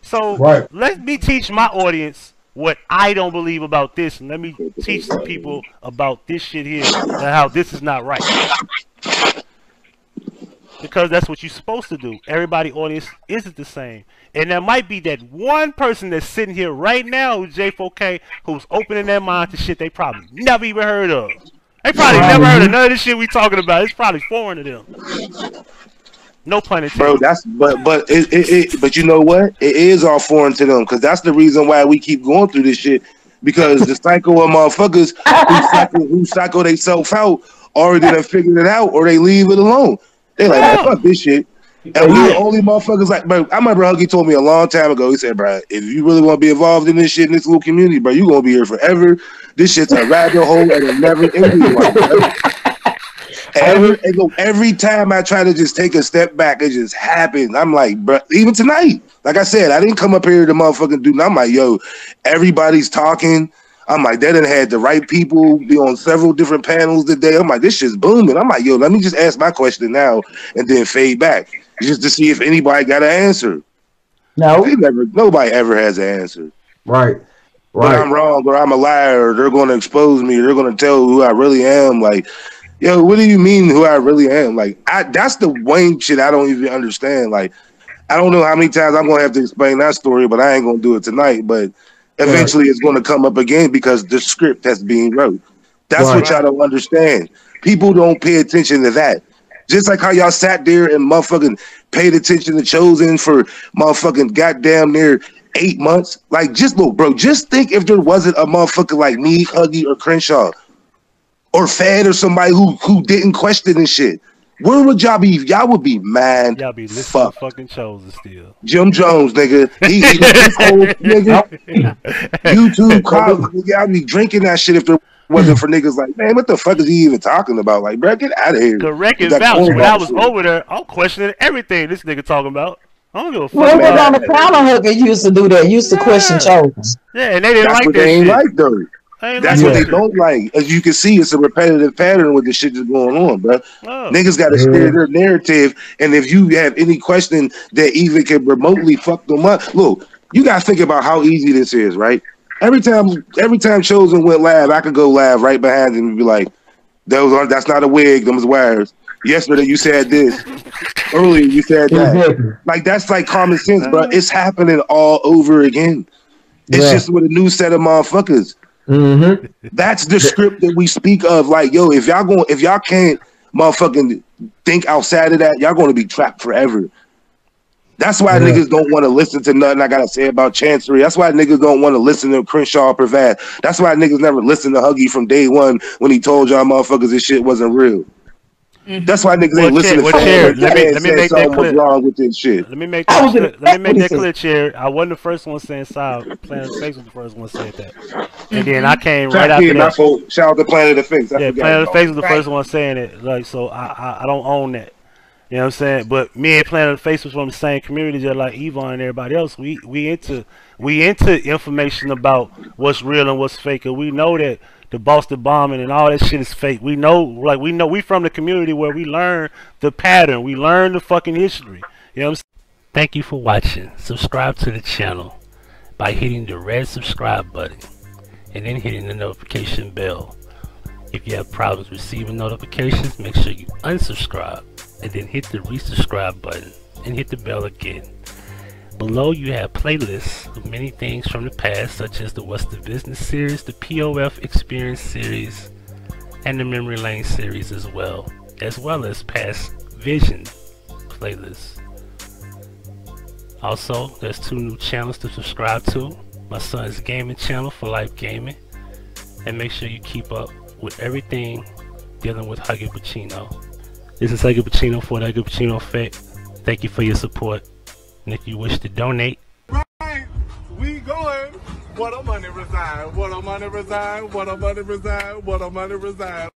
[SPEAKER 12] So let me teach my audience what I don't believe about this, and let me teach some people about this shit here and how this is not right. Because that's what you're supposed to do. Everybody audience isn't the same. And there might be that one person that's sitting here right now who's J4K who's opening their mind to shit they probably never even heard of. They probably never heard of none of this shit we talking about. It's probably foreign to them. No pun intended.
[SPEAKER 3] Bro, that's but you know what? It is all foreign to them because that's the reason why we keep going through this shit. Because the psycho of motherfuckers who psycho themselves out already done figured it out or they leave it alone. They like, man, fuck this shit. And we the only motherfuckers like, bro. I remember Huggie told me a long time ago. He said, bro, if you really want to be involved in this shit in this little community, bro, you gonna be here forever. This shit's a rabbit hole and it'll never end. Every time I try to just take a step back, it just happens. I'm like, bro, even tonight, like I said, I didn't come up here to motherfucking do. I'm like, yo, everybody's talking. I'm like, they done had the right people be on several different panels today. I'm like, this shit's booming. I'm like, yo, let me just ask my question now and then fade back just to see if anybody got an answer.
[SPEAKER 4] No,
[SPEAKER 3] nobody ever has an answer.
[SPEAKER 4] Right.
[SPEAKER 3] But I'm wrong, or I'm a liar, or they're going to expose me, or they're going to tell who I really am. Like, yo, what do you mean who I really am? Like, that's the Wayne shit I don't even understand. Like, I don't know how many times I'm going to have to explain that story, but I ain't going to do it tonight. But eventually it's going to come up again because the script that's being wrote. That's what y'all don't understand. People don't pay attention to that. Just like how y'all sat there and motherfucking paid attention to Chosen for motherfucking goddamn near 8 months. Like, just look, bro, just think if there wasn't a motherfucker like me, Huggie, or Crenshaw, or Fed, or somebody who didn't question this shit. Where would y'all be? Y'all would be mad.
[SPEAKER 12] Y'all be listening to fucking Chosen still.
[SPEAKER 3] Jim Jones, nigga. He this whole nigga. YouTube college, nigga. I'd be drinking that shit if there wasn't for niggas like, man, what the fuck is he even talking about? Like, bro, get out of here.
[SPEAKER 12] Correct and vouch. When I was over there, I'm questioning everything this nigga talking about. I don't give a fuck.
[SPEAKER 7] Well, it was on the counter hooker used to do that. Used to question Chosen.
[SPEAKER 12] Yeah, and they didn't like that
[SPEAKER 3] they ain't
[SPEAKER 12] shit.
[SPEAKER 3] Like though. That's what they don't like. As you can see, it's a repetitive pattern with the shit that's going on, bro. Niggas got to steer their narrative, and if you have any question that even can remotely fuck them up, look, you got to think about how easy this is, right? Every time Chosen went live, I could go live right behind him and be like, that's not a wig, them was wires. Yesterday you said this. Earlier you said that. Like, that's like common sense, bro. It's happening all over again. It's just with a new set of motherfuckers. That's the script that we speak of. Like, yo, if y'all can't motherfucking think outside of that, y'all gonna be trapped forever. That's why niggas don't want to listen to nothing I gotta say about Chancery. That's why niggas don't want to listen to Crenshaw or Pravad. That's why niggas never listened to Huggie from day one when he told y'all motherfuckers this shit wasn't real. That's why niggas ain't listening to Chair. Let me make that clear. Wrong with this shit.
[SPEAKER 12] Let me make that clear, Chair. I wasn't the first one saying Planet of the Fakes was the first one saying that. And then I came right after that.
[SPEAKER 3] Shout out to Planet of the Fakes.
[SPEAKER 12] Yeah, Planet of the Fakes was the first one saying it. Like, so I don't own that. You know what I'm saying? But me and Planet of the Fakes was from the same community, just like Yvonne and everybody else. We into information about what's real and what's fake. And we know that the Boston bombing and all that shit is fake. We know we from the community where we learn the pattern. We learn the fucking history. You know what I'm saying? Thank you for watching. Subscribe to the channel by hitting the red subscribe button and then hitting the notification bell. If you have problems receiving notifications, make sure you unsubscribe and then hit the resubscribe button and hit the bell again. Below you have playlists of many things from the past, such as the What's the Business series, the POF Experience series, and the Memory Lane series as well as past Vision playlists. Also, there's 2 new channels to subscribe to. My son's gaming channel, For Life Gaming, and make sure you keep up with everything dealing with Huggie Pacino. This is Huggie Pacino for the Huggie Pacino Effect. Thank you for your support, and if you wish to donate,
[SPEAKER 13] right, we going. What a money reside, what a money reside, what a money reside, what a money reside.